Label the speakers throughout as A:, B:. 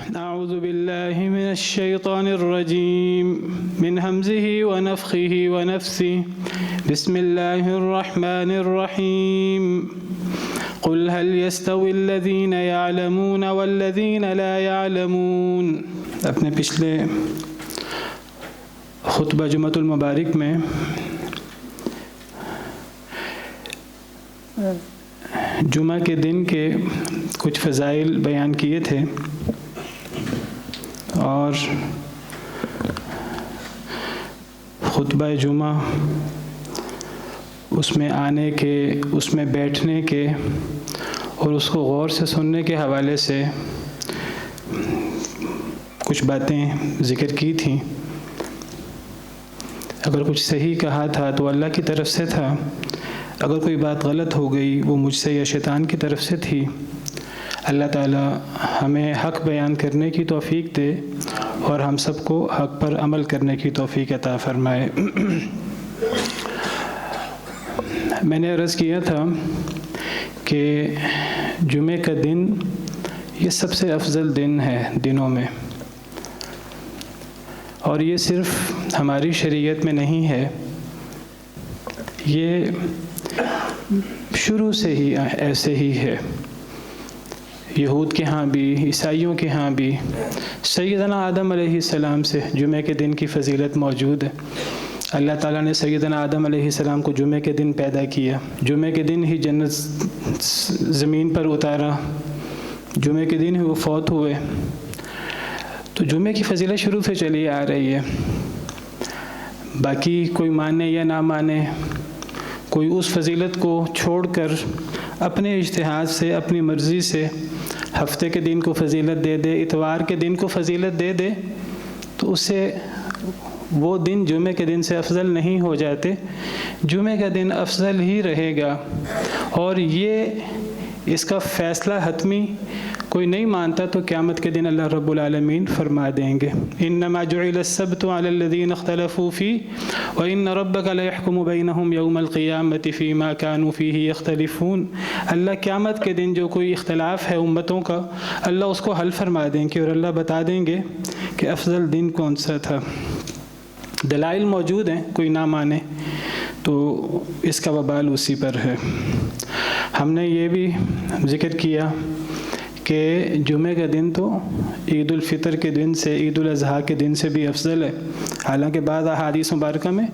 A: أعوذ بالله من الشيطان الرجيم من همزه ونفخه ونفثه بسم الله الرحمن الرحيم قل هل يستوي الذين يعلمون والذين لا يعلمون. اپنے پچھلے خطبہ جمعۃ المبارک میں جمعہ کے دن کے کچھ فضائل بیان کیے تھے اور خطبہ جمعہ اس میں آنے کے، اس میں بیٹھنے کے اور اس کو غور سے سننے کے حوالے سے کچھ باتیں ذکر کی تھیں. اگر کچھ صحیح کہا تھا تو اللہ کی طرف سے تھا، اگر کوئی بات غلط ہو گئی وہ مجھ سے یا شیطان کی طرف سے تھی. اللہ تعالی ہمیں حق بیان کرنے کی توفیق دے اور ہم سب کو حق پر عمل کرنے کی توفیق عطا فرمائے. میں نے عرض کیا تھا کہ جمعے کا دن یہ سب سے افضل دن ہے دنوں میں، اور یہ صرف ہماری شریعت میں نہیں ہے، یہ شروع سے ہی ایسے ہی ہے. یہود کے ہاں بھی، عیسائیوں کے ہاں بھی سیدنا آدم علیہ السلام سے جمعے کے دن کی فضیلت موجود ہے. اللہ تعالیٰ نے سیدنا آدم علیہ السلام کو جمعے کے دن پیدا کیا، جمعے کے دن ہی جنت زمین پر اتارا، جمعے کے دن ہی وہ فوت ہوئے. تو جمعے کی فضیلت شروع سے چلی آ رہی ہے. باقی کوئی مانے یا نہ مانے، کوئی اس فضیلت کو چھوڑ کر اپنے اجتہاد سے، اپنی مرضی سے ہفتے کے دن کو فضیلت دے دے، اتوار کے دن کو فضیلت دے دے، تو اس سے وہ دن جمعے کے دن سے افضل نہیں ہو جاتے. جمعے کا دن افضل ہی رہے گا، اور یہ اس کا فیصلہ حتمی کوئی نہیں مانتا تو قیامت کے دن اللہ رب العالمین فرما دیں گے انما جعل السبت على الذين اختلفوا فيه وان ربك ليحكم بينهم يوم القيامة فيما كانوا فيه يختلفون. اللہ قیامت کے دن جو کوئی اختلاف ہے امتوں کا، اللہ اس کو حل فرما دیں گے اور اللہ بتا دیں گے کہ افضل دن کون سا تھا. دلائل موجود ہیں، کوئی نہ مانے تو اس کا وبال اسی پر ہے. ہم نے یہ بھی ذکر کیا کہ جمعے کا دن تو عید الفطر کے دن سے، عید الاضحیٰ کے دن سے بھی افضل ہے. حالانکہ بعض احادیث مبارکہ میں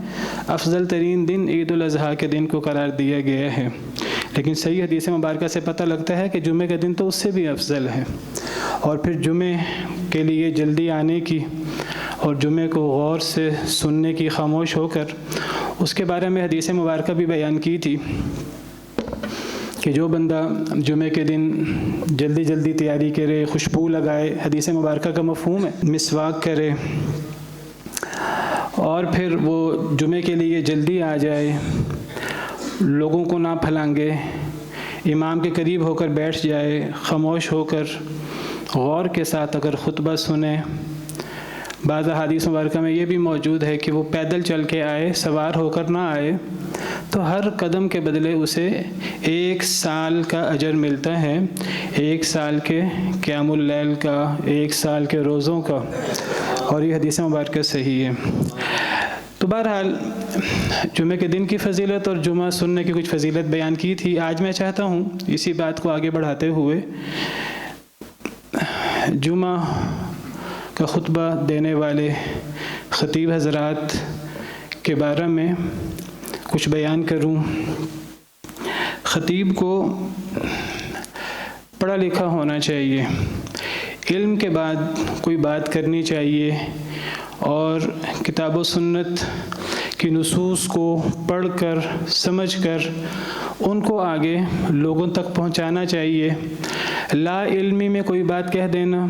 A: افضل ترین دن عید الاضحیٰ کے دن کو قرار دیا گیا ہے، لیکن صحیح حدیث مبارکہ سے پتہ لگتا ہے کہ جمعے کا دن تو اس سے بھی افضل ہے. اور پھر جمعے کے لیے جلدی آنے کی اور جمعے کو غور سے سننے کی، خاموش ہو کر اس کے بارے میں حدیث مبارکہ بھی بیان کی تھی کہ جو بندہ جمعے کے دن جلدی جلدی تیاری کرے، خوشبو لگائے، حدیث مبارکہ کا مفہوم ہے، مسواک کرے اور پھر وہ جمعے کے لیے جلدی آ جائے، لوگوں کو نہ پھلانگے، امام کے قریب ہو کر بیٹھ جائے، خاموش ہو کر غور کے ساتھ اگر خطبہ سنے. بعض احادیث مبارکہ میں یہ بھی موجود ہے کہ وہ پیدل چل کے آئے، سوار ہو کر نہ آئے، تو ہر قدم کے بدلے اسے 1 سال کا اجر ملتا ہے، 1 سال کے قیام اللیل کا، 1 سال کے روزوں کا، اور یہ حدیث مبارکہ صحیح ہے. تو بہرحال جمعے کے دن کی فضیلت اور جمعہ سننے کی کچھ فضیلت بیان کی تھی. آج میں چاہتا ہوں اسی بات کو آگے بڑھاتے ہوئے جمعہ کا خطبہ دینے والے خطیب حضرات کے بارے میں کچھ بیان کروں. خطیب کو پڑھا لکھا ہونا چاہیے، علم کے بعد کوئی بات کرنی چاہیے، اور کتاب و سنت کی نصوص کو پڑھ کر، سمجھ کر ان کو آگے لوگوں تک پہنچانا چاہیے. لا علمی میں کوئی بات کہہ دینا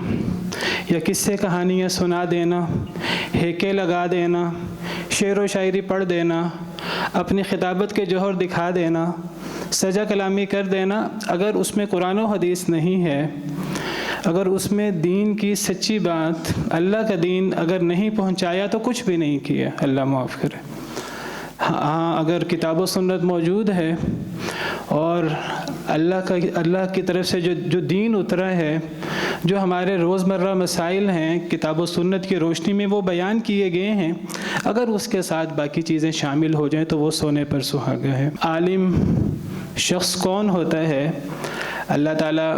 A: یا قصے کہانیاں سنا دینا، ہیکے لگا دینا، شعر و شاعری پڑھ دینا، اپنی خطابت کے جوہر دکھا دینا، سجا کلامی کر دینا، اگر اس میں قرآن و حدیث نہیں ہے، اگر اس میں دین کی سچی بات، اللہ کا دین اگر نہیں پہنچایا تو کچھ بھی نہیں کیا، اللہ معاف کرے. ہاں اگر کتاب و سنت موجود ہے اور اللہ کی طرف سے جو دین اترا ہے، جو ہمارے روزمرہ مسائل ہیں کتاب و سنت کی روشنی میں وہ بیان کیے گئے ہیں، اگر اس کے ساتھ باقی چیزیں شامل ہو جائیں تو وہ سونے پر سہاگا ہے۔ عالم شخص کون ہوتا ہے؟ اللہ تعالیٰ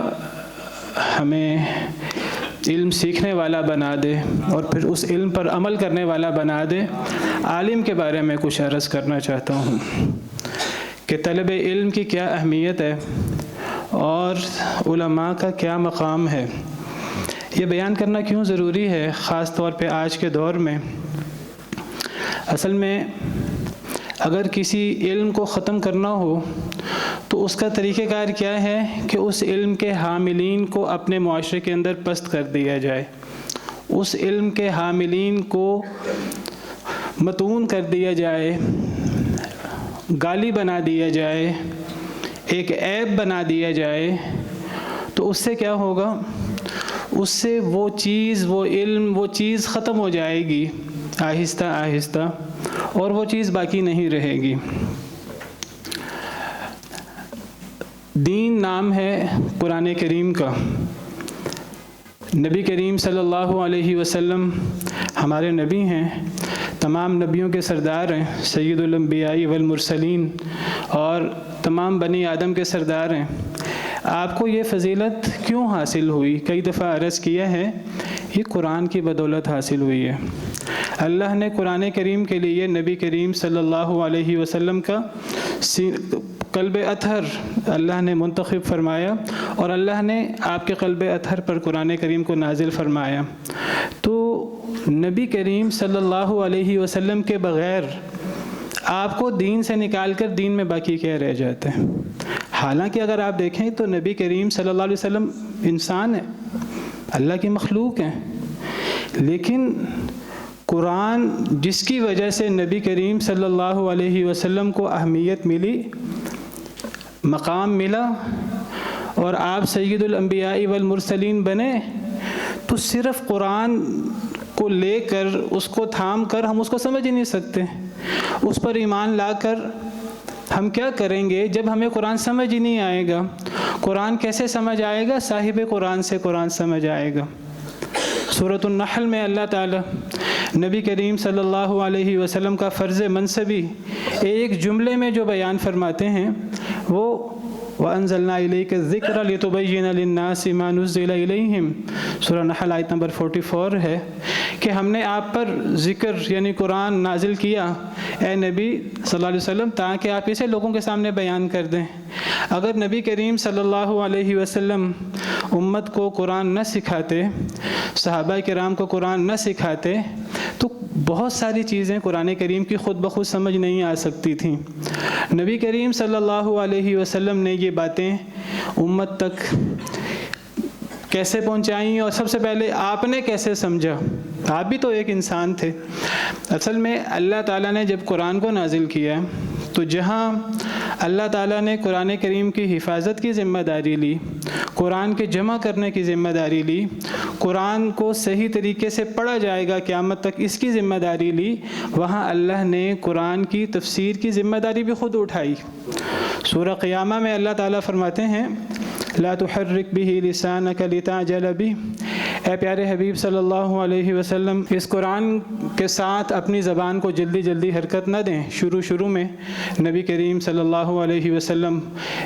A: ہمیں علم سیکھنے والا بنا دے اور پھر اس علم پر عمل کرنے والا بنا دے۔ عالم کے بارے میں کچھ عرض کرنا چاہتا ہوں کہ طلب علم کی کیا اہمیت ہے اور علماء کا کیا مقام ہے۔ یہ بیان کرنا کیوں ضروری ہے، خاص طور پہ آج کے دور میں؟ اصل میں اگر کسی علم کو ختم کرنا ہو تو اس کا طریقہ کار کیا ہے کہ اس علم کے حاملین کو اپنے معاشرے کے اندر پست کر دیا جائے، اس علم کے حاملین کو متون کر دیا جائے، گالی بنا دیا جائے، ایک عیب بنا دیا جائے۔ تو اس سے کیا ہوگا؟ اس سے وہ چیز، وہ علم، وہ چیز ختم ہو جائے گی آہستہ آہستہ، اور وہ چیز باقی نہیں رہے گی۔ دین نام ہے قرآن کریم کا۔ نبی کریم صلی اللہ علیہ وسلم ہمارے نبی ہیں، تمام نبیوں کے سردار ہیں، سید الانبیاء والمرسلین، اور تمام بنی آدم کے سردار ہیں۔ آپ کو یہ فضیلت کیوں حاصل ہوئی؟ کئی دفعہ عرض کیا ہے، یہ قرآن کی بدولت حاصل ہوئی ہے۔ اللہ نے قرآن کریم کے لیے نبی کریم صلی اللہ علیہ وسلم کا قلب اطہر اللہ نے منتخب فرمایا، اور اللہ نے آپ کے قلب اطہر پر قرآن کریم کو نازل فرمایا۔ تو نبی کریم صلی اللہ علیہ وسلم کے بغیر آپ کو دین سے نکال کر دین میں باقی کیا رہ جاتا ہے؟ حالانکہ اگر آپ دیکھیں تو نبی کریم صلی اللہ علیہ وسلم انسان ہے، اللہ کی مخلوق ہیں، لیکن قرآن جس کی وجہ سے نبی کریم صلی اللہ علیہ وسلم کو اہمیت ملی، مقام ملا، اور آپ سید الانبیاء والمرسلین بنے، تو صرف قرآن کو لے کر، اس کو تھام کر ہم اس کو سمجھ ہی نہیں سکتے۔ اس پر ایمان لا کر ہم کیا کریں گے جب ہمیں قرآن سمجھ ہی نہیں آئے گا؟ قرآن کیسے سمجھ آئے گا؟ صاحب قرآن سے قرآن سمجھ آئے گا۔ سورۃ النحل میں اللہ تعالیٰ نبی کریم صلی اللہ علیہ وسلم کا فرض منصبی ایک جملے میں جو بیان فرماتے ہیں وہ وَأَنزَلْنَا إِلَيْكَ الذِّكْرَ لِتُبَيِّنَ لِلنَّاسِ مَا نُزِّلَ إِلَيْهِمْ، سورہ نحل آیت نمبر 44 ہے کہ ہم نے آپ پر ذکر یعنی قرآن نازل کیا اے نبی صلی اللہ علیہ وسلم تاکہ آپ اسے لوگوں کے سامنے بیان کر دیں۔ اگر نبی کریم صلی اللہ علیہ وسلم امت کو قرآن نہ سکھاتے، صحابہ کرام کو قرآن نہ سکھاتے، تو بہت ساری چیزیں قرآن کریم کی خود بخود سمجھ نہیں آ سکتی تھیں۔ نبی کریم صلی اللہ علیہ وسلم نے یہ باتیں امت تک کیسے پہنچائیں، اور سب سے پہلے آپ نے کیسے سمجھا؟ آپ بھی تو ایک انسان تھے۔ اصل میں اللہ تعالیٰ نے جب قرآن کو نازل کیا تو جہاں اللہ تعالیٰ نے قرآن کریم کی حفاظت کی ذمہ داری لی، قرآن کے جمع کرنے کی ذمہ داری لی، قرآن کو صحیح طریقے سے پڑھا جائے گا قیامت تک اس کی ذمہ داری لی، وہاں اللہ نے قرآن کی تفسیر کی ذمہ داری بھی خود اٹھائی۔ سورہ قیامہ میں اللہ تعالیٰ فرماتے ہیں لا تحرک به لسانک لتعجل به، اے پیارے حبیب صلی اللہ علیہ وسلم اس قرآن کے ساتھ اپنی زبان کو جلدی جلدی حرکت نہ دیں۔ شروع میں نبی کریم صلی اللہ علیہ وسلم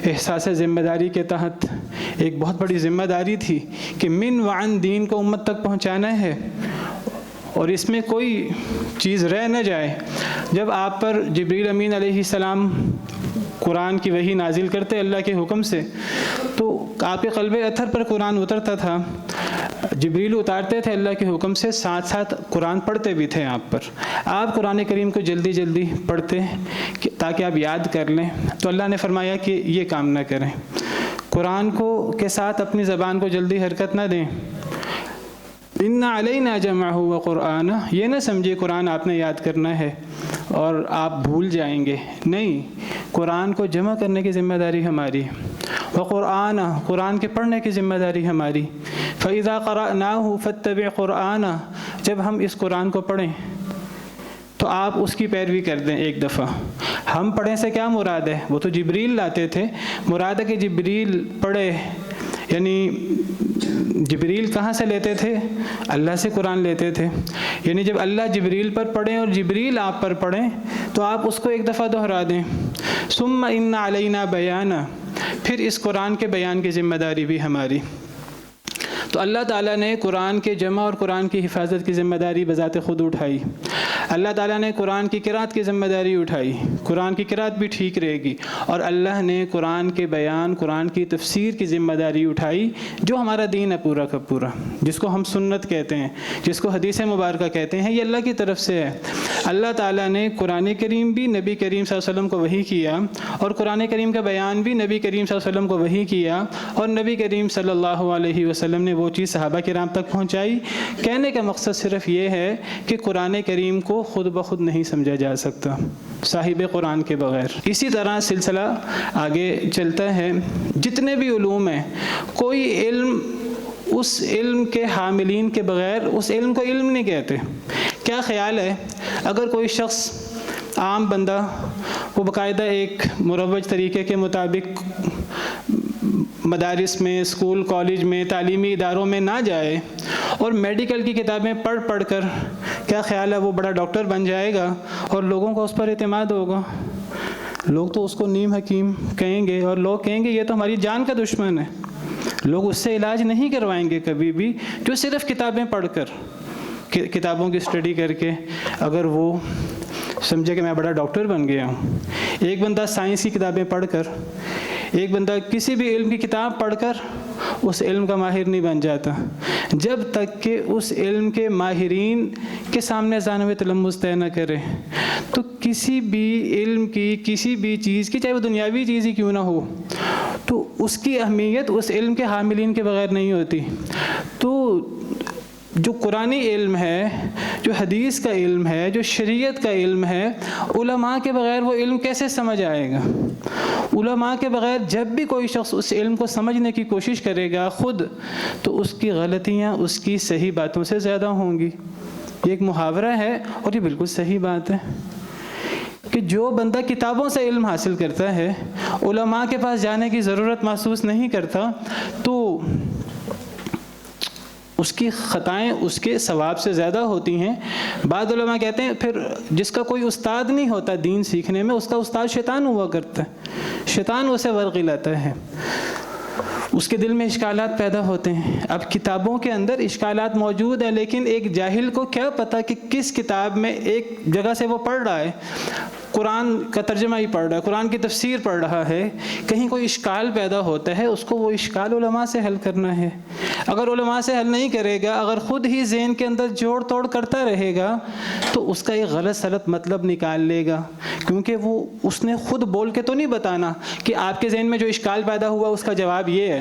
A: احساس ذمہ داری کے تحت ایک بہت بڑی ذمہ داری تھی کہ من وعن دین کو امت تک پہنچانا ہے، اور اس میں کوئی چیز رہ نہ جائے۔ جب آپ پر جبریل امین علیہ السلام قرآن کی وحی نازل کرتے اللہ کے حکم سے، تو آپ کے قلب اطہر پر قرآن اترتا تھا، جبریل اتارتے تھے اللہ کے حکم سے، ساتھ ساتھ قرآن پڑھتے بھی تھے آپ پر۔ آپ قرآن کریم کو جلدی جلدی پڑھتے تاکہ آپ یاد کر لیں، تو اللہ نے فرمایا کہ یہ کام نہ کریں، قرآن کو کے ساتھ اپنی زبان کو جلدی حرکت نہ دیں۔ اِنَّ عَلَيْنَا جَمْعَهُ وَقُرْآنَهُ، یہ نہ سمجھے قرآن آپ نے یاد کرنا ہے اور آپ بھول جائیں گے، نہیں، قرآن کو جمع کرنے کی ذمہ داری ہماری، وَقُرْآنَهُ، قرآن کے پڑھنے کی ذمہ داری ہماری۔ فَإِذَا قَرَأْنَاهُ فَاتَّبِعْ قُرْآنَهُ، جب ہم اس قرآن کو پڑھیں تو آپ اس کی پیروی کر دیں ایک دفعہ۔ ہم پڑھیں سے کیا مراد ہے؟ وہ تو جبریل لاتے تھے، مراد ہے کہ جبریل پڑھے، یعنی جبریل کہاں سے لیتے تھے؟ اللہ سے قرآن لیتے تھے، یعنی جب اللہ جبریل پر پڑھیں اور جبریل آپ پر پڑھیں تو آپ اس کو ایک دفعہ دہرا دیں۔ ثم ان علینا بیانہ، پھر اس قرآن کے بیان کی ذمہ داری بھی ہماری۔ تو اللہ تعالیٰ نے قرآن کے جمع اور قرآن کی حفاظت کی ذمہ داری بذات خود اٹھائی، اللہ تعالیٰ نے قرآن کی قرأت کی ذمہ داری اٹھائی، قرآن کی قرأت بھی ٹھیک رہے گی، اور اللہ نے قرآن کے بیان، قرآن کی تفسیر کی ذمہ داری اٹھائی، جو ہمارا دین ہے پورا کا پورا، جس کو ہم سنت کہتے ہیں، جس کو حدیث مبارکہ کہتے ہیں، یہ اللہ کی طرف سے ہے۔ اللہ تعالیٰ نے قرآن کریم بھی نبی کریم صلی اللہ علیہ وسلم کو وحی کیا، اور قرآن کریم کا بیان بھی نبی کریم صلی اللہ علیہ وسلم کو وحی کیا، اور نبی کریم صلی اللہ علیہ وسلم نے وہ چیز صحابہ کرام تک پہنچائی۔ کہنے کا مقصد صرف یہ ہے کہ قرآن کریم کو خود بخود نہیں سمجھا جا سکتا صاحب قرآن کے بغیر۔ اسی طرح سلسلہ آگے چلتا ہے، جتنے بھی علوم ہیں، کوئی علم اس علم کے حاملین کے بغیر اس علم کو علم نہیں کہتے۔ کیا خیال ہے اگر کوئی شخص عام بندہ وہ باقاعدہ ایک مروج طریقے کے مطابق مدارس میں، اسکول کالج میں، تعلیمی اداروں میں نہ جائے اور میڈیکل کی کتابیں پڑھ کر کیا خیال ہے وہ بڑا ڈاکٹر بن جائے گا اور لوگوں کو اس پر اعتماد ہوگا؟ لوگ تو اس کو نیم حکیم کہیں گے، اور لوگ کہیں گے یہ تو ہماری جان کا دشمن ہے۔ لوگ اس سے علاج نہیں کروائیں گے کبھی بھی، جو صرف کتابیں پڑھ کر، کتابوں کی اسٹڈی کر کے اگر وہ سمجھے کہ میں بڑا ڈاکٹر بن گیا ہوں۔ ایک بندہ سائنس کی کتابیں پڑھ کر، ایک بندہ کسی بھی علم کی کتاب پڑھ کر اس علم کا ماہر نہیں بن جاتا جب تک کہ اس علم کے ماہرین کے سامنے ذہن تلمذ طے نہ کرے۔ تو کسی بھی علم کی، کسی بھی چیز کی، چاہے وہ دنیاوی چیز ہی کیوں نہ ہو، تو اس کی اہمیت اس علم کے حاملین کے بغیر نہیں ہوتی۔ تو جو قرآنی علم ہے، جو حدیث کا علم ہے، جو شریعت کا علم ہے، علماء کے بغیر وہ علم کیسے سمجھ آئے گا؟ علماء کے بغیر جب بھی کوئی شخص اس علم کو سمجھنے کی کوشش کرے گا خود، تو اس کی غلطیاں اس کی صحیح باتوں سے زیادہ ہوں گی۔ یہ ایک محاورہ ہے اور یہ بالکل صحیح بات ہے کہ جو بندہ کتابوں سے علم حاصل کرتا ہے، علماء کے پاس جانے کی ضرورت محسوس نہیں کرتا، تو اس کی خطائیں اس کے ثواب سے زیادہ ہوتی ہیں۔ بعض علماء کہتے ہیں پھر جس کا کوئی استاد نہیں ہوتا دین سیکھنے میں، اس کا استاد شیطان ہوا کرتا ہے، شیطان اسے ورغی لاتا ہے، اس کے دل میں اشکالات پیدا ہوتے ہیں۔ اب کتابوں کے اندر اشکالات موجود ہیں، لیکن ایک جاہل کو کیا پتہ کہ کس کتاب میں ایک جگہ سے وہ پڑھ رہا ہے، قرآن کا ترجمہ ہی پڑھ رہا ہے، قرآن کی تفسیر پڑھ رہا ہے، کہیں کوئی اشکال پیدا ہوتا ہے، اس کو وہ اشکال علماء سے حل کرنا ہے۔ اگر علماء سے حل نہیں کرے گا، اگر خود ہی ذہن کے اندر جوڑ توڑ کرتا رہے گا، تو اس کا ایک غلط سلط مطلب نکال لے گا، کیونکہ وہ اس نے خود بول کے تو نہیں بتانا کہ آپ کے ذہن میں جو اشکال پیدا ہوا اس کا جواب یہ ہے۔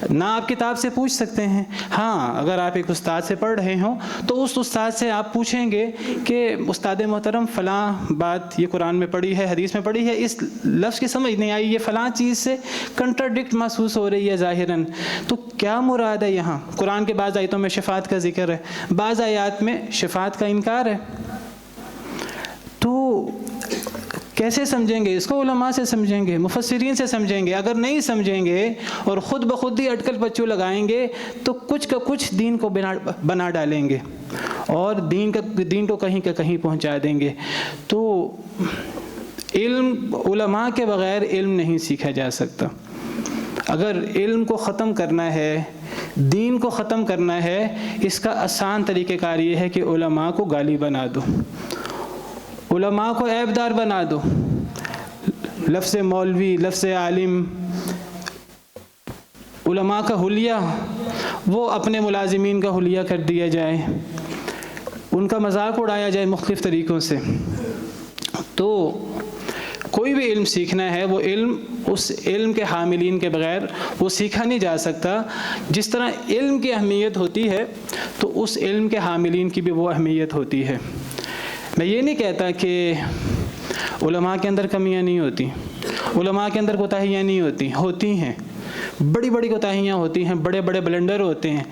A: نہ آپ کتاب سے پوچھ سکتے ہیں، ہاں اگر آپ ایک استاد سے پڑھ رہے ہوں تو اس استاد سے آپ پوچھیں گے کہ استاد محترم فلاں بات یہ قرآن میں پڑھی ہے، حدیث میں پڑھی ہے، اس لفظ کی سمجھ نہیں آئی، یہ فلاں چیز سے کنٹراڈکٹ محسوس ہو رہی ہے ظاہراً، تو کیا مراد ہے یہاں؟ قرآن کے بعض آیتوں میں شفاعت کا ذکر ہے، بعض آیات میں شفاعت کا انکار ہے، تو کیسے سمجھیں گے؟ اس کو علماء سے سمجھیں گے، مفسرین سے سمجھیں گے۔ اگر نہیں سمجھیں گے اور خود بخود ہی اٹکل پچو لگائیں گے تو کچھ کا کچھ دین کو بنا ڈالیں گے اور دین کو کہیں کا کہیں پہنچا دیں گے۔ تو علم، علماء کے بغیر علم نہیں سیکھا جا سکتا۔ اگر علم کو ختم کرنا ہے، دین کو ختم کرنا ہے، اس کا آسان طریقہ کار یہ ہے کہ علماء کو گالی بنا دو، علماء کو عیب دار بنا دو، لفظ مولوی، لفظ عالم، علماء کا حلیہ وہ اپنے ملازمین کا حلیہ کر دیا جائے، ان کا مذاق اڑایا جائے مختلف طریقوں سے۔ تو کوئی بھی علم سیکھنا ہے، وہ علم اس علم کے حاملین کے بغیر وہ سیکھا نہیں جا سکتا۔ جس طرح علم کی اہمیت ہوتی ہے تو اس علم کے حاملین کی بھی وہ اہمیت ہوتی ہے۔ میں یہ نہیں کہتا کہ علماء کے اندر کمیاں نہیں ہوتی، علماء کے اندر کوتاہیاں نہیں ہوتی ہیں، بڑی بڑی کوتاہیاں ہوتی ہیں، بڑے بڑے بلنڈر ہوتے ہیں،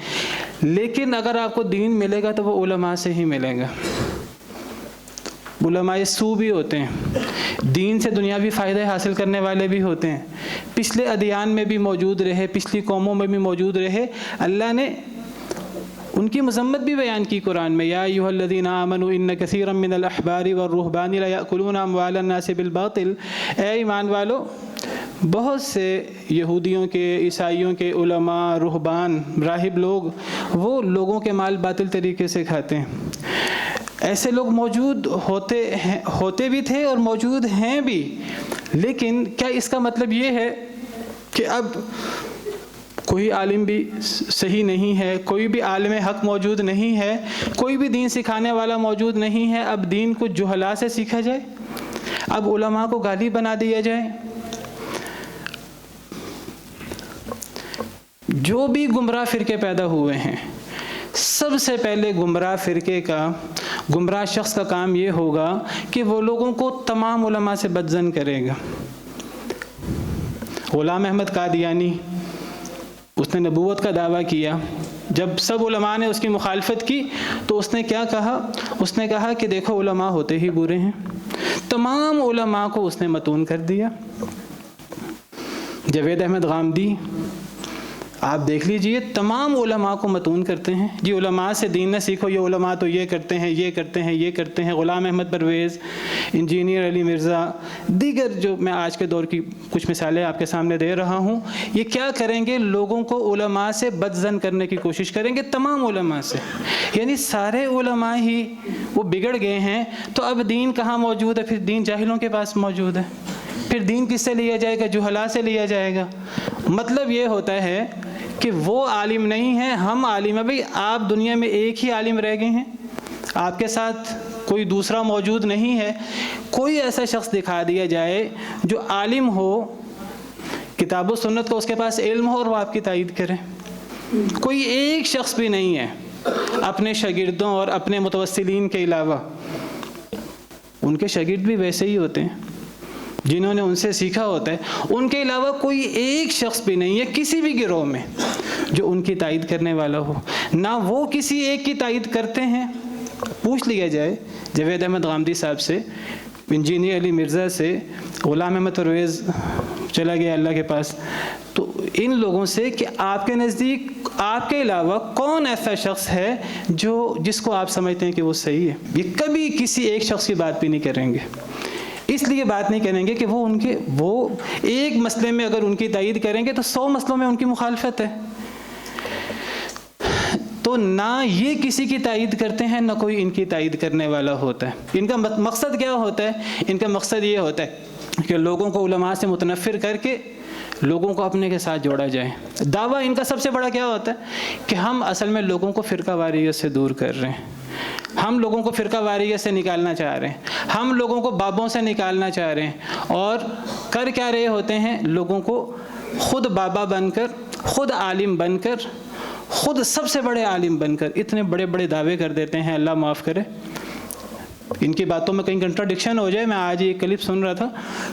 A: لیکن اگر آپ کو دین ملے گا تو وہ علماء سے ہی ملے گا۔ علماء سو بھی ہوتے ہیں، دین سے دنیاوی فائدے حاصل کرنے والے بھی ہوتے ہیں، پچھلے ادیان میں بھی موجود رہے، پچھلی قوموں میں بھی موجود رہے، اللہ نے ان کی مذمت بھی بیان کی قرآن میں، یا ایھا الذین آمنوا ان کثیرا من الاحبار والرہبان لیأکلون اموال الناس بالباطل، اے ایمان والو، بہت سے یہودیوں کے، عیسائیوں کے علماء، رہبان، راہب لوگ، وہ لوگوں کے مال باطل طریقے سے کھاتے ہیں۔ ایسے لوگ موجود ہوتے بھی تھے اور موجود ہیں بھی، لیکن کیا اس کا مطلب یہ ہے کہ اب کوئی عالم بھی صحیح نہیں ہے، کوئی بھی عالم حق موجود نہیں ہے، کوئی بھی دین سکھانے والا موجود نہیں ہے، اب دین کو جہلاء سے سیکھا جائے، اب علماء کو گالی بنا دیا جائے؟ جو بھی گمراہ فرقے پیدا ہوئے ہیں، سب سے پہلے گمراہ فرقے کا، گمراہ شخص کا کام یہ ہوگا کہ وہ لوگوں کو تمام علماء سے بدظن کرے گا۔ غلام احمد قادیانی، اس نے نبوت کا دعویٰ کیا، جب سب علماء نے اس کی مخالفت کی تو اس نے کیا کہا؟ اس نے کہا کہ دیکھو علماء ہوتے ہی برے ہیں، تمام علماء کو اس نے متون کر دیا۔ جاوید احمد غامدی، آپ دیکھ لیجئے، تمام علماء کو متون کرتے ہیں، جی علماء سے دین نہ سیکھو، یہ علماء تو یہ کرتے ہیں، یہ کرتے ہیں، یہ کرتے ہیں۔ غلام احمد پرویز، انجینئر علی مرزا، دیگر جو میں آج کے دور کی کچھ مثالیں آپ کے سامنے دے رہا ہوں، یہ کیا کریں گے؟ لوگوں کو علماء سے بدظن کرنے کی کوشش کریں گے، تمام علماء سے، یعنی سارے علماء ہی وہ بگڑ گئے ہیں، تو اب دین کہاں موجود ہے؟ پھر دین جاہلوں کے پاس موجود ہے، پھر دین کس سے لیا جائے گا؟ جہلاء سے لیا جائے گا۔ مطلب یہ ہوتا ہے کہ وہ عالم نہیں ہیں، ہم عالم ہیں۔ بھئی آپ دنیا میں ایک ہی عالم رہ گئے ہیں، آپ کے ساتھ کوئی دوسرا موجود نہیں ہے۔ کوئی ایسا شخص دکھا دیا جائے جو عالم ہو، کتاب و سنت کا اس کے پاس علم ہو اور وہ آپ کی تائید کرے۔ کوئی ایک شخص بھی نہیں ہے اپنے شاگردوں اور اپنے متوسلین کے علاوہ۔ ان کے شاگرد بھی ویسے ہی ہوتے ہیں جنہوں نے ان سے سیکھا ہوتا ہے، ان کے علاوہ کوئی ایک شخص بھی نہیں ہے کسی بھی گروہ میں جو ان کی تائید کرنے والا ہو، نہ وہ کسی ایک کی تائید کرتے ہیں۔ پوچھ لیا جائے جاوید احمد غامدی صاحب سے، انجینئر علی مرزا سے، غلام احمد پرویز چلا گیا اللہ کے پاس، تو ان لوگوں سے کہ آپ کے نزدیک آپ کے علاوہ کون ایسا شخص ہے جس کو آپ سمجھتے ہیں کہ وہ صحیح ہے؟ یہ کبھی کسی ایک شخص کی بات بھی نہیں کریں گے۔ اس لیے بات نہیں کریں گے کہ وہ ایک مسئلے میں اگر ان کی تائید کریں گے تو 100 مسئلوں میں ان کی مخالفت ہے، تو نہ یہ کسی کی تائید کرتے ہیں، نہ کوئی ان کی تائید کرنے والا ہوتا ہے۔ ان کا مقصد کیا ہوتا ہے؟ ان کا مقصد یہ ہوتا ہے کہ لوگوں کو علماء سے متنفر کر کے لوگوں کو اپنے کے ساتھ جوڑا جائے۔ دعویٰ ان کا سب سے بڑا کیا ہوتا ہے کہ ہم اصل میں لوگوں کو فرقہ واریت سے دور کر رہے ہیں، ہم لوگوں کو فرقہ واریت سے نکالنا چاہ رہے ہیں، ہم لوگوں کو بابوں سے نکالنا چاہ رہے ہیں، اور کر کیا رہے ہوتے ہیں؟ لوگوں کو خود بابا بن کر، خود عالم بن کر، خود سب سے بڑے عالم بن کر اتنے بڑے بڑے دعوے کر دیتے ہیں، اللہ معاف کرے۔ ان کی باتوں میں کہیں کنٹراڈکشن ہو جائے، میں آج یہ کلپ سن رہا تھا،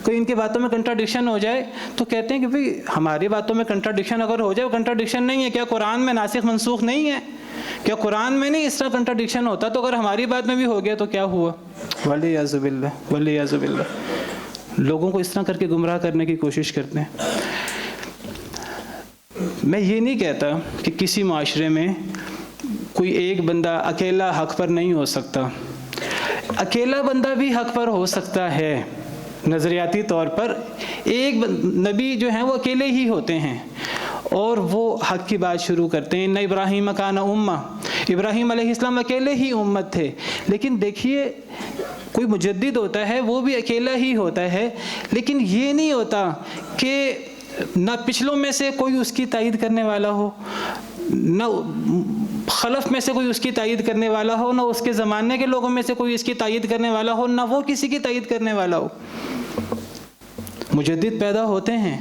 A: کوئی ان کی باتوں میں کنٹراڈکشن ہو جائے تو کہتے ہیں کہ بھئی ہماری باتوں میں کنٹراڈکشن اگر ہو جائے، وہ کنٹراڈکشن نہیں ہے، کیا قرآن میں ناسخ منسوخ نہیں ہے؟ کیا قرآن میں نہیں اس طرح کنٹراڈکشن ہوتا؟ تو اگر ہماری بات میں بھی ہو گیا تو کیا ہوا؟ والعیاذ باللہ، والعیاذ باللہ۔ لوگوں کو اس طرح کر کے گمراہ کرنے کی کوشش کرتے ہیں۔ میں یہ نہیں کہتا کہ کسی معاشرے میں کوئی ایک بندہ اکیلا حق پر نہیں ہو سکتا، اکیلا بندہ بھی حق پر ہو سکتا ہے۔ نظریاتی طور پر ایک نبی جو ہیں وہ اکیلے ہی ہوتے ہیں اور وہ حق کی بات شروع کرتے ہیں۔ ان ابراہیم کان امہ، ابراہیم علیہ السلام اکیلے ہی امت تھے، لیکن دیکھیے کوئی مجدد ہوتا ہے وہ بھی اکیلا ہی ہوتا ہے، لیکن یہ نہیں ہوتا کہ نہ پچھلوں میں سے کوئی اس کی تائید کرنے والا ہو، نہ خلف میں سے کوئی اس کی تائید کرنے والا ہو، نہ اس کے زمانے کے لوگوں میں سے کوئی اس کی تائید کرنے والا ہو، نہ وہ کسی کی تائید کرنے والا ہو۔ مجدد پیدا ہوتے ہیں،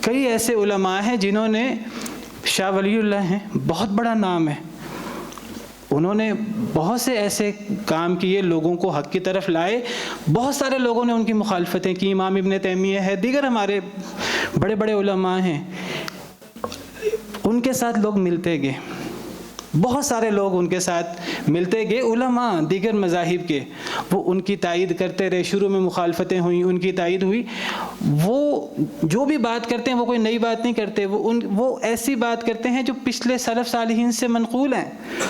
A: کئی ایسے علماء ہیں جنہوں نے، شاہ ولی اللہ ہیں، بہت بڑا نام ہے، انہوں نے بہت سے ایسے کام کیے، لوگوں کو حق کی طرف لائے، بہت سارے لوگوں نے ان کی مخالفتیں کی، امام ابن تیمیہ ہے، دیگر ہمارے بڑے بڑے علماء ہیں، ان کے ساتھ لوگ ملتے گئے، بہت سارے لوگ ان کے ساتھ ملتے گئے، علماء دیگر مذاہب کے، وہ ان کی تائید کرتے رہے. شروع میں مخالفتیں ہوئیں، ان کی تائید ہوئی. وہ جو بھی بات کرتے ہیں وہ کوئی نئی بات نہیں کرتے، وہ ایسی بات کرتے ہیں جو پچھلے سلف صالحین سے منقول ہیں،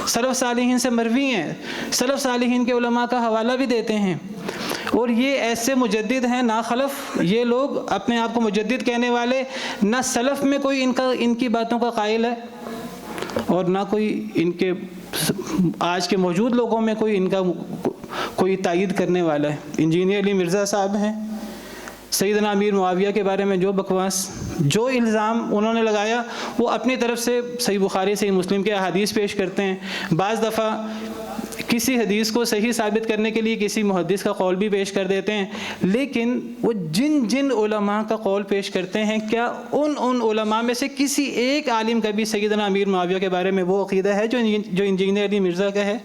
A: سلف صالحین سے مروی ہیں، سلف صالحین کے علماء کا حوالہ بھی دیتے ہیں. اور یہ ایسے مجدد ہیں نا خلف، یہ لوگ اپنے آپ کو مجدد کہنے والے، نہ سلف میں کوئی ان کی باتوں کا قائل ہے اور نہ کوئی ان کے آج کے موجود لوگوں میں کوئی ان کا کوئی تائید کرنے والا ہے. انجینئر علی مرزا صاحب ہیں، سیدنا امیر معاویہ کے بارے میں جو بکواس، جو الزام انہوں نے لگایا، وہ اپنی طرف سے صحیح بخاری صحیح مسلم کے احادیث پیش کرتے ہیں. بعض دفعہ کسی حدیث کو صحیح ثابت کرنے کے لیے کسی محدث کا قول بھی پیش کر دیتے ہیں. لیکن وہ جن علماء کا قول پیش کرتے ہیں، کیا ان علماء میں سے کسی ایک عالم کا بھی سیدنا امیر معاویہ کے بارے میں وہ عقیدہ ہے جو انجینئر علی مرزا کا ہے؟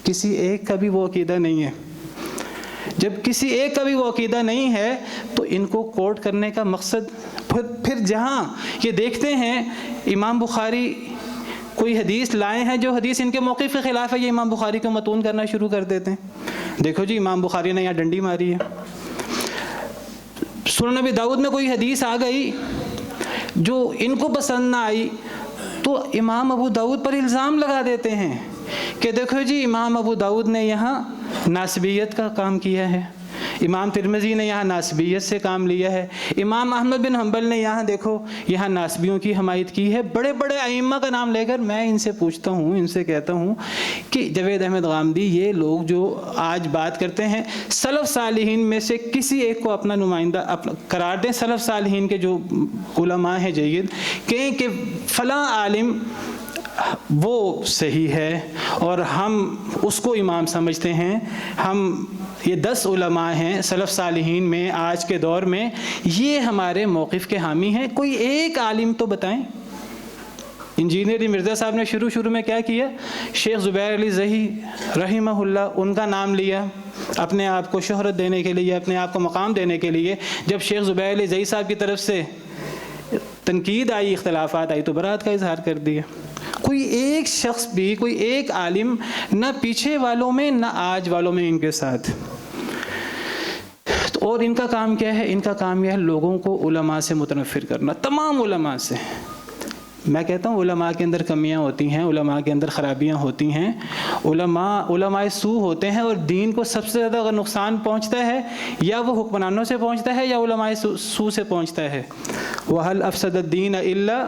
A: کسی ایک کا بھی وہ عقیدہ نہیں ہے. جب کسی ایک کا بھی وہ عقیدہ نہیں ہے تو ان کو کوٹ کرنے کا مقصد پھر جہاں یہ دیکھتے ہیں امام بخاری کوئی حدیث لائے ہیں جو حدیث ان کے موقف کے خلاف ہے، یہ امام بخاری کو متون کرنا شروع کر دیتے ہیں. دیکھو جی امام بخاری نے یہاں ڈنڈی ماری ہے. سنن نبی داؤد میں کوئی حدیث آ گئی جو ان کو پسند نہ آئی تو امام ابو داؤد پر الزام لگا دیتے ہیں کہ دیکھو جی امام ابو داؤد نے یہاں ناسبیت کا کام کیا ہے، امام ترمذی نے یہاں ناسبیت سے کام لیا ہے، امام احمد بن حنبل نے یہاں دیکھو یہاں ناسبیوں کی حمایت کی ہے. بڑے بڑے ائمہ کا نام لے کر میں ان سے پوچھتا ہوں، ان سے کہتا ہوں کہ جاوید احمد غامدی، یہ لوگ جو آج بات کرتے ہیں سلف صالحین میں سے کسی ایک کو اپنا نمائندہ قرار دیں. سلف صالحین کے جو علماء ہیں جید، کہیں کہ فلاں عالم وہ صحیح ہے اور ہم اس کو امام سمجھتے ہیں. ہم یہ 10 علماء ہیں سلف صالحین میں آج کے دور میں، یہ ہمارے موقف کے حامی ہیں. کوئی ایک عالم تو بتائیں. انجینئر علی مرزا صاحب نے شروع میں کیا کیا؟ شیخ زبیر علی زہی رحمہ اللہ، ان کا نام لیا اپنے آپ کو شہرت دینے کے لیے، اپنے آپ کو مقام دینے کے لیے. جب شیخ زبیر علی زہی صاحب کی طرف سے تنقید آئی، اختلافات آئی، تو برات کا اظہار کر دیا. کوئی ایک شخص بھی، کوئی ایک عالم نہ پیچھے والوں میں نہ آج والوں میں ان کے ساتھ. اور ان کا کام کیا ہے؟ ان کا کام یہ ہے لوگوں کو علماء سے متنفر کرنا، تمام علماء سے. میں کہتا ہوں علماء کے اندر کمیاں ہوتی ہیں، علماء کے اندر خرابیاں ہوتی ہیں، علماء سو ہوتے ہیں، اور دین کو سب سے زیادہ اگر نقصان پہنچتا ہے یا وہ حکمرانوں سے پہنچتا ہے یا علماء سو سے پہنچتا ہے. وَهَلْ أَفْسَدَ الدِّينَ إِلَّا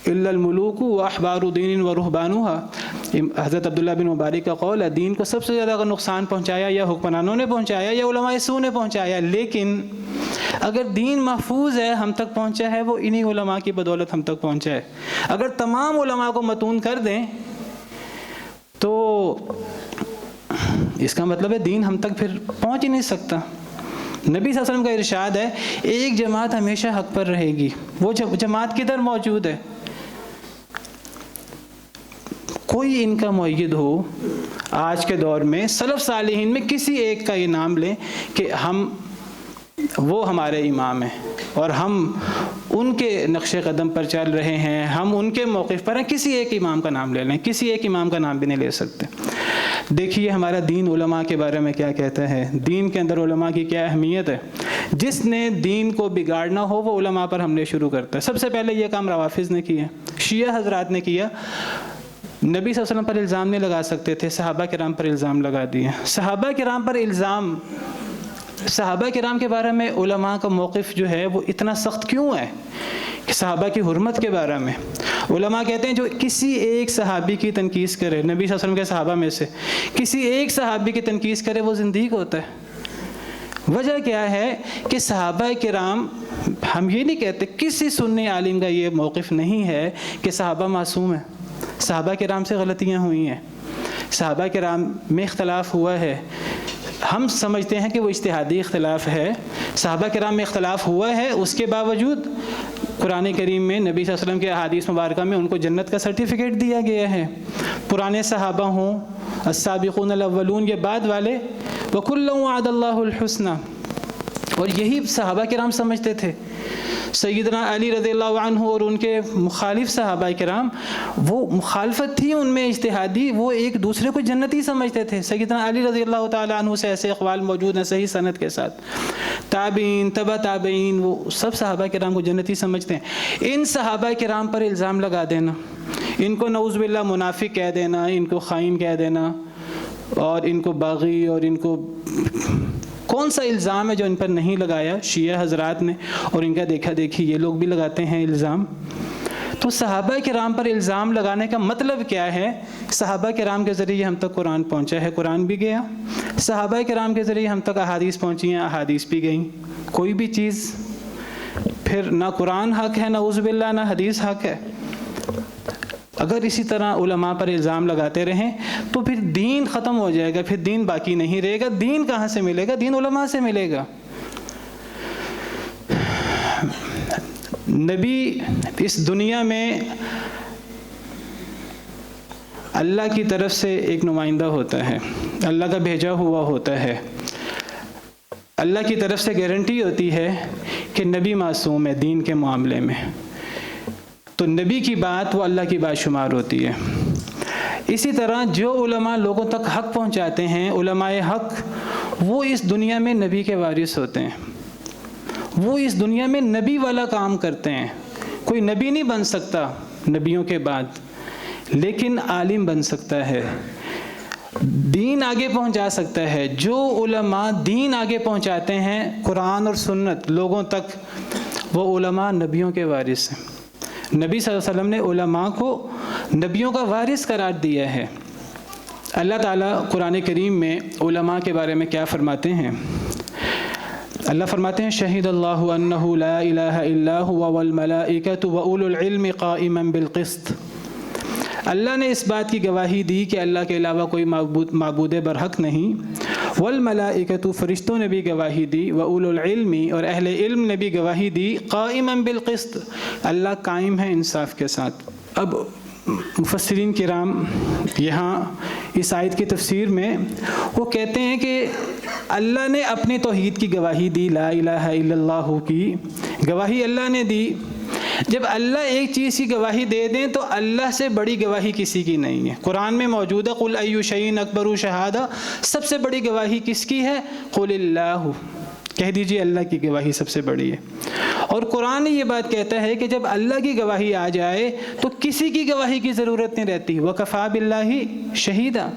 A: الْمُلُوكُ وَأَحْبَارُ دِينٍ وَرُهْبَانُهَا. حضرت عبداللہ بن مبارک کا قول ہے، دین کو سب سے زیادہ اگر نقصان پہنچایا یا حکمرانوں نے پہنچایا یا علماء سو نے پہنچایا. لیکن اگر دین محفوظ ہے، ہم تک پہنچا ہے، وہ انہی علماء کی بدولت ہم تک پہنچا ہے. اگر تمام علماء کو متون کر دیں تو اس کا مطلب ہے دین ہم تک پھر پہنچ ہی نہیں سکتا. نبی صلی اللہ علیہ وسلم کا ارشاد ہے ایک جماعت ہمیشہ حق پر رہے گی. وہ جماعت کدھر موجود ہے؟ کوئی ان کا مؤید ہو آج کے دور میں، سلف صالحین میں کسی ایک کا یہ نام لیں کہ وہ ہمارے امام ہیں اور ہم ان کے نقش قدم پر چل رہے ہیں، ہم ان کے موقف پر ہیں. کسی ایک امام کا نام لے لیں، کسی ایک امام کا نام بھی نہیں لے سکتے. دیکھیے ہمارا دین علماء کے بارے میں کیا کہتا ہے، دین کے اندر علماء کی کیا اہمیت ہے. جس نے دین کو بگاڑنا ہو وہ علماء پر حملے شروع کرتا ہے. سب سے پہلے یہ کام روافظ نے کیا، شیعہ حضرات نے کیا. نبی صلی اللہ علیہ وسلم پر الزام نہیں لگا سکتے تھے، صحابہ کرام پر الزام لگا دیا. صحابہ کرام پر الزام، صحابہ کرام کے بارے میں علماء کا موقف جو ہے وہ اتنا سخت کیوں ہے کہ صحابہ کی حرمت کے بارے میں علماء کہتے ہیں جو کسی ایک صحابی کی تنقید کرے، نبی صلی اللہ علیہ وسلم کے صحابہ میں سے کسی ایک صحابی کی تنقید کرے، وہ زندیق ہوتا ہے. وجہ کیا ہے کہ صحابہ کرام، ہم یہ نہیں کہتے، کسی سنی عالم کا یہ موقف نہیں ہے کہ صحابہ معصوم ہیں. صحابہ کرام سے غلطیاں ہوئی ہیں، صحابہ کرام میں اختلاف ہوا ہے. ہم سمجھتے ہیں کہ وہ اجتہادی اختلاف ہے، صحابہ کرام میں اختلاف ہوا ہے. اس کے باوجود قرآن کریم میں نبی صلی اللہ علیہ وسلم کے احادیث مبارکہ میں ان کو جنت کا سرٹیفکیٹ دیا گیا ہے. پرانے صحابہ ہوں، السابقون الاولون، یہ بعد والے، وَكُلًّا وَعَدَ اللَّهُ الْحُسْنَى، اور یہی صحابہ کرام سمجھتے تھے. سیدنا علی رضی اللہ عنہ اور ان کے مخالف صحابہ کرام، وہ مخالفت تھی ان میں اجتہادی، وہ ایک دوسرے کو جنتی سمجھتے تھے۔ سیدنا علی رضی اللہ تعالیٰ عنہ سے ایسے اقوال موجود ہیں صحیح سند کے ساتھ، تابعین، تبع تابعین، وہ سب صحابہ کرام کو جنتی سمجھتے ہیں۔ ان صحابہ کرام پر الزام لگا دینا، ان کو نعوذ باللہ منافق کہہ دینا، ان کو خائن کہہ دینا، اور ان کو باغی، اور ان کو کون سا الزام ہے جو ان پر نہیں لگایا شیعہ حضرات نے، اور ان کا دیکھا دیکھی یہ لوگ بھی لگاتے ہیں الزام۔ تو صحابہ کرام پر الزام لگانے کا مطلب کیا ہے؟ صحابہ کرام کے ذریعے ہم تک قرآن پہنچا ہے، قرآن بھی گیا، صحابہ کرام کے ذریعے ہم تک احادیث پہنچی ہیں، احادیث بھی گئیں۔ کوئی بھی چیز پھر نہ قرآن حق ہے، نعوذ باللہ، نہ حدیث حق ہے۔ اگر اسی طرح علماء پر الزام لگاتے رہیں تو پھر دین ختم ہو جائے گا، پھر دین باقی نہیں رہے گا۔ دین کہاں سے ملے گا؟ دین علماء سے ملے گا۔ نبی اس دنیا میں اللہ کی طرف سے ایک نمائندہ ہوتا ہے، اللہ کا بھیجا ہوا ہوتا ہے۔ اللہ کی طرف سے گارنٹی ہوتی ہے کہ نبی معصوم ہے دین کے معاملے میں، تو نبی کی بات وہ اللہ کی بات شمار ہوتی ہے۔ اسی طرح جو علماء لوگوں تک حق پہنچاتے ہیں، علماء حق، وہ اس دنیا میں نبی کے وارث ہوتے ہیں، وہ اس دنیا میں نبی والا کام کرتے ہیں۔ کوئی نبی نہیں بن سکتا نبیوں کے بعد، لیکن عالم بن سکتا ہے، دین آگے پہنچا سکتا ہے۔ جو علماء دین آگے پہنچاتے ہیں، قرآن اور سنت لوگوں تک، وہ علماء نبیوں کے وارث ہیں۔ نبی صلی اللہ علیہ وسلم نے علماء کو نبیوں کا وارث قرار دیا ہے۔ اللہ تعالیٰ قرآن کریم میں علماء کے بارے میں کیا فرماتے ہیں؟ اللہ فرماتے ہیں شہید اللہ انہ لا الہ الا هو والملائکۃ واولو العلم قائما بالقسط۔ اللہ نے اس بات کی گواہی دی کہ اللہ کے علاوہ کوئی معبود برحق نہیں، والملائکۃ، فرشتوں نے بھی گواہی دی، واولو العلم، اور اہل علم نے بھی گواہی دی، قائما بالقسط، اللہ قائم ہے انصاف کے ساتھ۔ اب مفسرین کرام یہاں اس آیت کی تفسیر میں وہ کہتے ہیں کہ اللہ نے اپنی توحید کی گواہی دی، لا الہ الا اللہ کی گواہی اللہ نے دی۔ جب اللہ ایک چیز کی گواہی دے دیں تو اللہ سے بڑی گواہی کسی کی نہیں ہے۔ قرآن میں موجود ہے قل ای شیء اکبر شہادہ، سب سے بڑی گواہی کس کی ہے؟ قل اللہ، کہہ دیجئے اللہ کی گواہی سب سے بڑی ہے۔ اور قرآن یہ بات کہتا ہے کہ جب اللہ کی گواہی آ جائے تو کسی کی گواہی کی ضرورت نہیں رہتی، وَكَفَى بِاللَّهِ شَهِيدًا،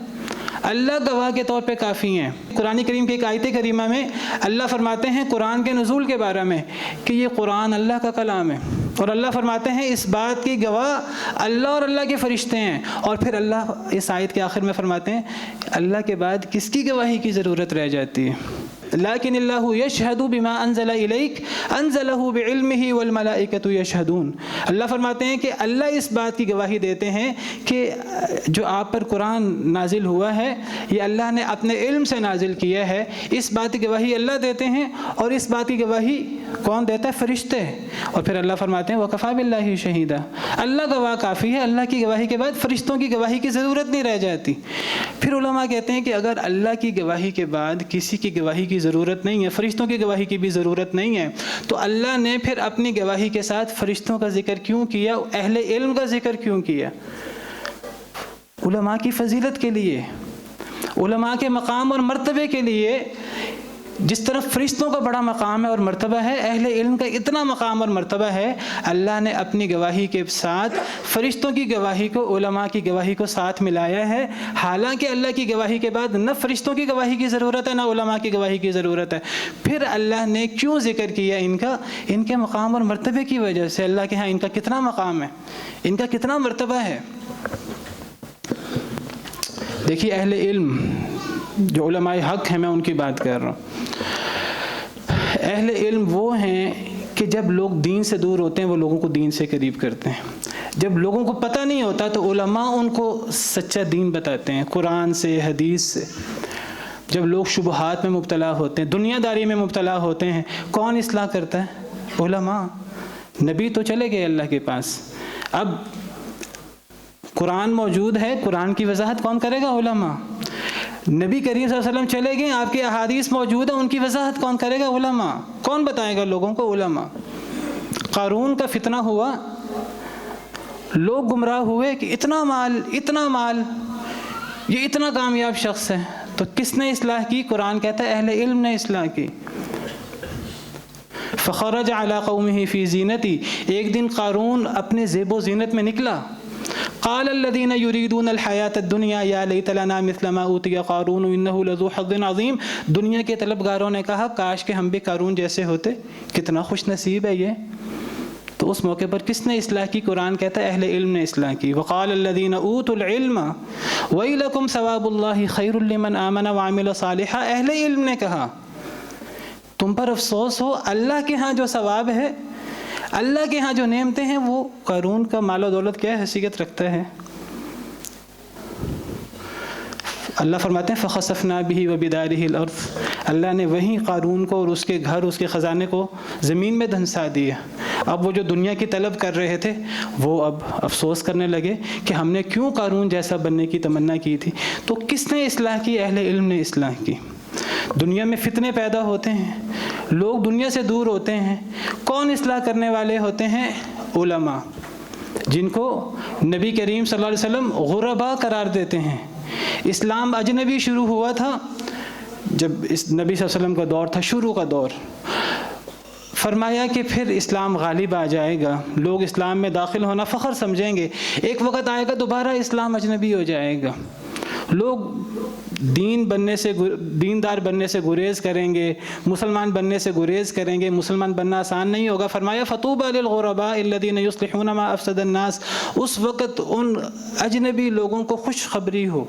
A: اللہ گواہ کے طور پہ کافی ہیں۔ قرآن کریم کی ایک آیت کریمہ میں اللہ فرماتے ہیں قرآن کے نزول کے بارے میں کہ یہ قرآن اللہ کا کلام ہے، اور اللہ فرماتے ہیں اس بات کی گواہ اللہ اور اللہ کے فرشتے ہیں۔ اور پھر اللہ اس آیت کے آخر میں فرماتے ہیں اللہ کے بعد کس کی گواہی کی ضرورت رہ جاتی ہے؟ لیکن اللہ یشہد بما انزل الیک انزلہ بعلمہ والملائکۃ یشہدون۔ اللہ فرماتے ہیں کہ اللہ اس بات کی گواہی دیتے ہیں کہ جو آپ پر قرآن نازل ہوا ہے یہ اللہ نے اپنے علم سے نازل کیا ہے، اس بات کی گواہی اللہ دیتے ہیں، اور اس بات کی گواہی کون دیتا ہے؟ فرشتے۔ اور پھر اللہ فرماتے ہیں وَكَفَى بِاللَّهِ شَهِيدًا، اللہ گواہ کافی ہے، اللہ کی گواہی کے بعد فرشتوں کی گواہی کی ضرورت نہیں رہ جاتی۔ پھر علماء کہتے ہیں کہ اگر اللہ کی گواہی کے بعد کسی کی گواہی کی ضرورت نہیں ہے، فرشتوں کی گواہی کی بھی ضرورت نہیں ہے، تو اللہ نے پھر اپنی گواہی کے ساتھ فرشتوں کا ذکر کیوں کیا، اہل علم کا ذکر کیوں کیا؟ علماء کی فضیلت کے لیے، علماء کے مقام اور مرتبے کے لیے۔ جس طرح فرشتوں کا بڑا مقام ہے اور مرتبہ ہے، اہل علم کا اتنا مقام اور مرتبہ ہے، اللہ نے اپنی گواہی کے ساتھ فرشتوں کی گواہی کو، علماء کی گواہی کو ساتھ ملایا ہے۔ حالانکہ اللہ کی گواہی کے بعد نہ فرشتوں کی گواہی کی ضرورت ہے، نہ علماء کی گواہی کی ضرورت ہے۔ پھر اللہ نے کیوں ذکر کیا ان کے مقام اور مرتبے کی وجہ سے؟ اللہ کے ہاں ان کا کتنا مقام ہے، ان کا کتنا مرتبہ ہے۔ دیکھیے اہل علم جو علماء حق ہیں، میں ان کی بات کر رہا ہوں۔ اہل علم وہ ہیں کہ جب لوگ دین سے دور ہوتے ہیں وہ لوگوں کو دین سے قریب کرتے ہیں۔ جب لوگوں کو پتہ نہیں ہوتا تو علماء ان کو سچا دین بتاتے ہیں، قرآن سے، حدیث سے۔ جب لوگ شبہات میں مبتلا ہوتے ہیں، دنیا داری میں مبتلا ہوتے ہیں، کون اصلاح کرتا ہے؟ علماء۔ نبی تو چلے گئے اللہ کے پاس، اب قرآن موجود ہے، قرآن کی وضاحت کون کرے گا؟ علماء۔ نبی کریم صلی اللہ علیہ وسلم چلے گئے، آپ کی احادیث موجود ہیں، ان کی وضاحت کون کرے گا؟ علماء۔ کون بتائے گا لوگوں کو؟ علماء۔ قارون کا فتنہ ہوا، لوگ گمراہ ہوئے کہ اتنا مال، یہ اتنا کامیاب شخص ہے، تو کس نے اصلاح کی؟ قرآن کہتا ہے اہل علم نے اصلاح کی۔ فخرج علی قومہ فی زینتی، ایک دن قارون اپنے زیب و زینت میں نکلا۔ قال الذین یریدون الحیاۃ الدنیا یا لیت لنا مثل ما اوتی قارون انہ لذو حظ عظیم، دنیا کے طلبگاروں نے کہا کاش کہ ہم بھی قارون جیسے ہوتے، کتنا خوش نصیب ہے یہ۔ تو اس موقع پر کس نے اصلاح کی؟ قرآن کہتا ہے اہل علم نے اصلاح کی۔ وقال الذین اوتوا العلم ویلکم ثواب اللہ خیر لمن آمن وعمل صالحا، اہل علم نے کہا تم پر افسوس ہو، اللہ کے ہاں جو ثواب ہے، اللہ کے ہاں جو نعمتیں ہیں، وہ قارون کا مال و دولت کیا حیثیت رکھتا ہے؟ اللہ فرماتے ہیں فخسفنا به وبداره الارض، اللہ نے وہیں قارون کو اور اس کے گھر، اس کے خزانے کو زمین میں دھنسا دیا۔ اب وہ جو دنیا کی طلب کر رہے تھے وہ اب افسوس کرنے لگے کہ ہم نے کیوں قارون جیسا بننے کی تمنا کی تھی۔ تو کس نے اصلاح کی؟ اہل علم نے اصلاح کی۔ دنیا میں فتنے پیدا ہوتے ہیں، لوگ دنیا سے دور ہوتے ہیں، کون اصلاح کرنے والے ہوتے ہیں؟ علماء، جن کو نبی کریم صلی اللہ علیہ وسلم غربا قرار دیتے ہیں۔ اسلام اجنبی شروع ہوا تھا جب اس نبی صلی اللہ علیہ وسلم کا دور تھا، شروع کا دور، فرمایا کہ پھر اسلام غالب آ جائے گا، لوگ اسلام میں داخل ہونا فخر سمجھیں گے، ایک وقت آئے گا دوبارہ اسلام اجنبی ہو جائے گا، لوگ دیندار بننے سے گریز کریں گے، مسلمان بننے سے گریز کریں گے، مسلمان بننا آسان نہیں ہوگا۔ فرمایا فطوبى للغرباء الذين يصلحون ما افسد الناس، اس وقت ان اجنبی لوگوں کو خوشخبری ہو،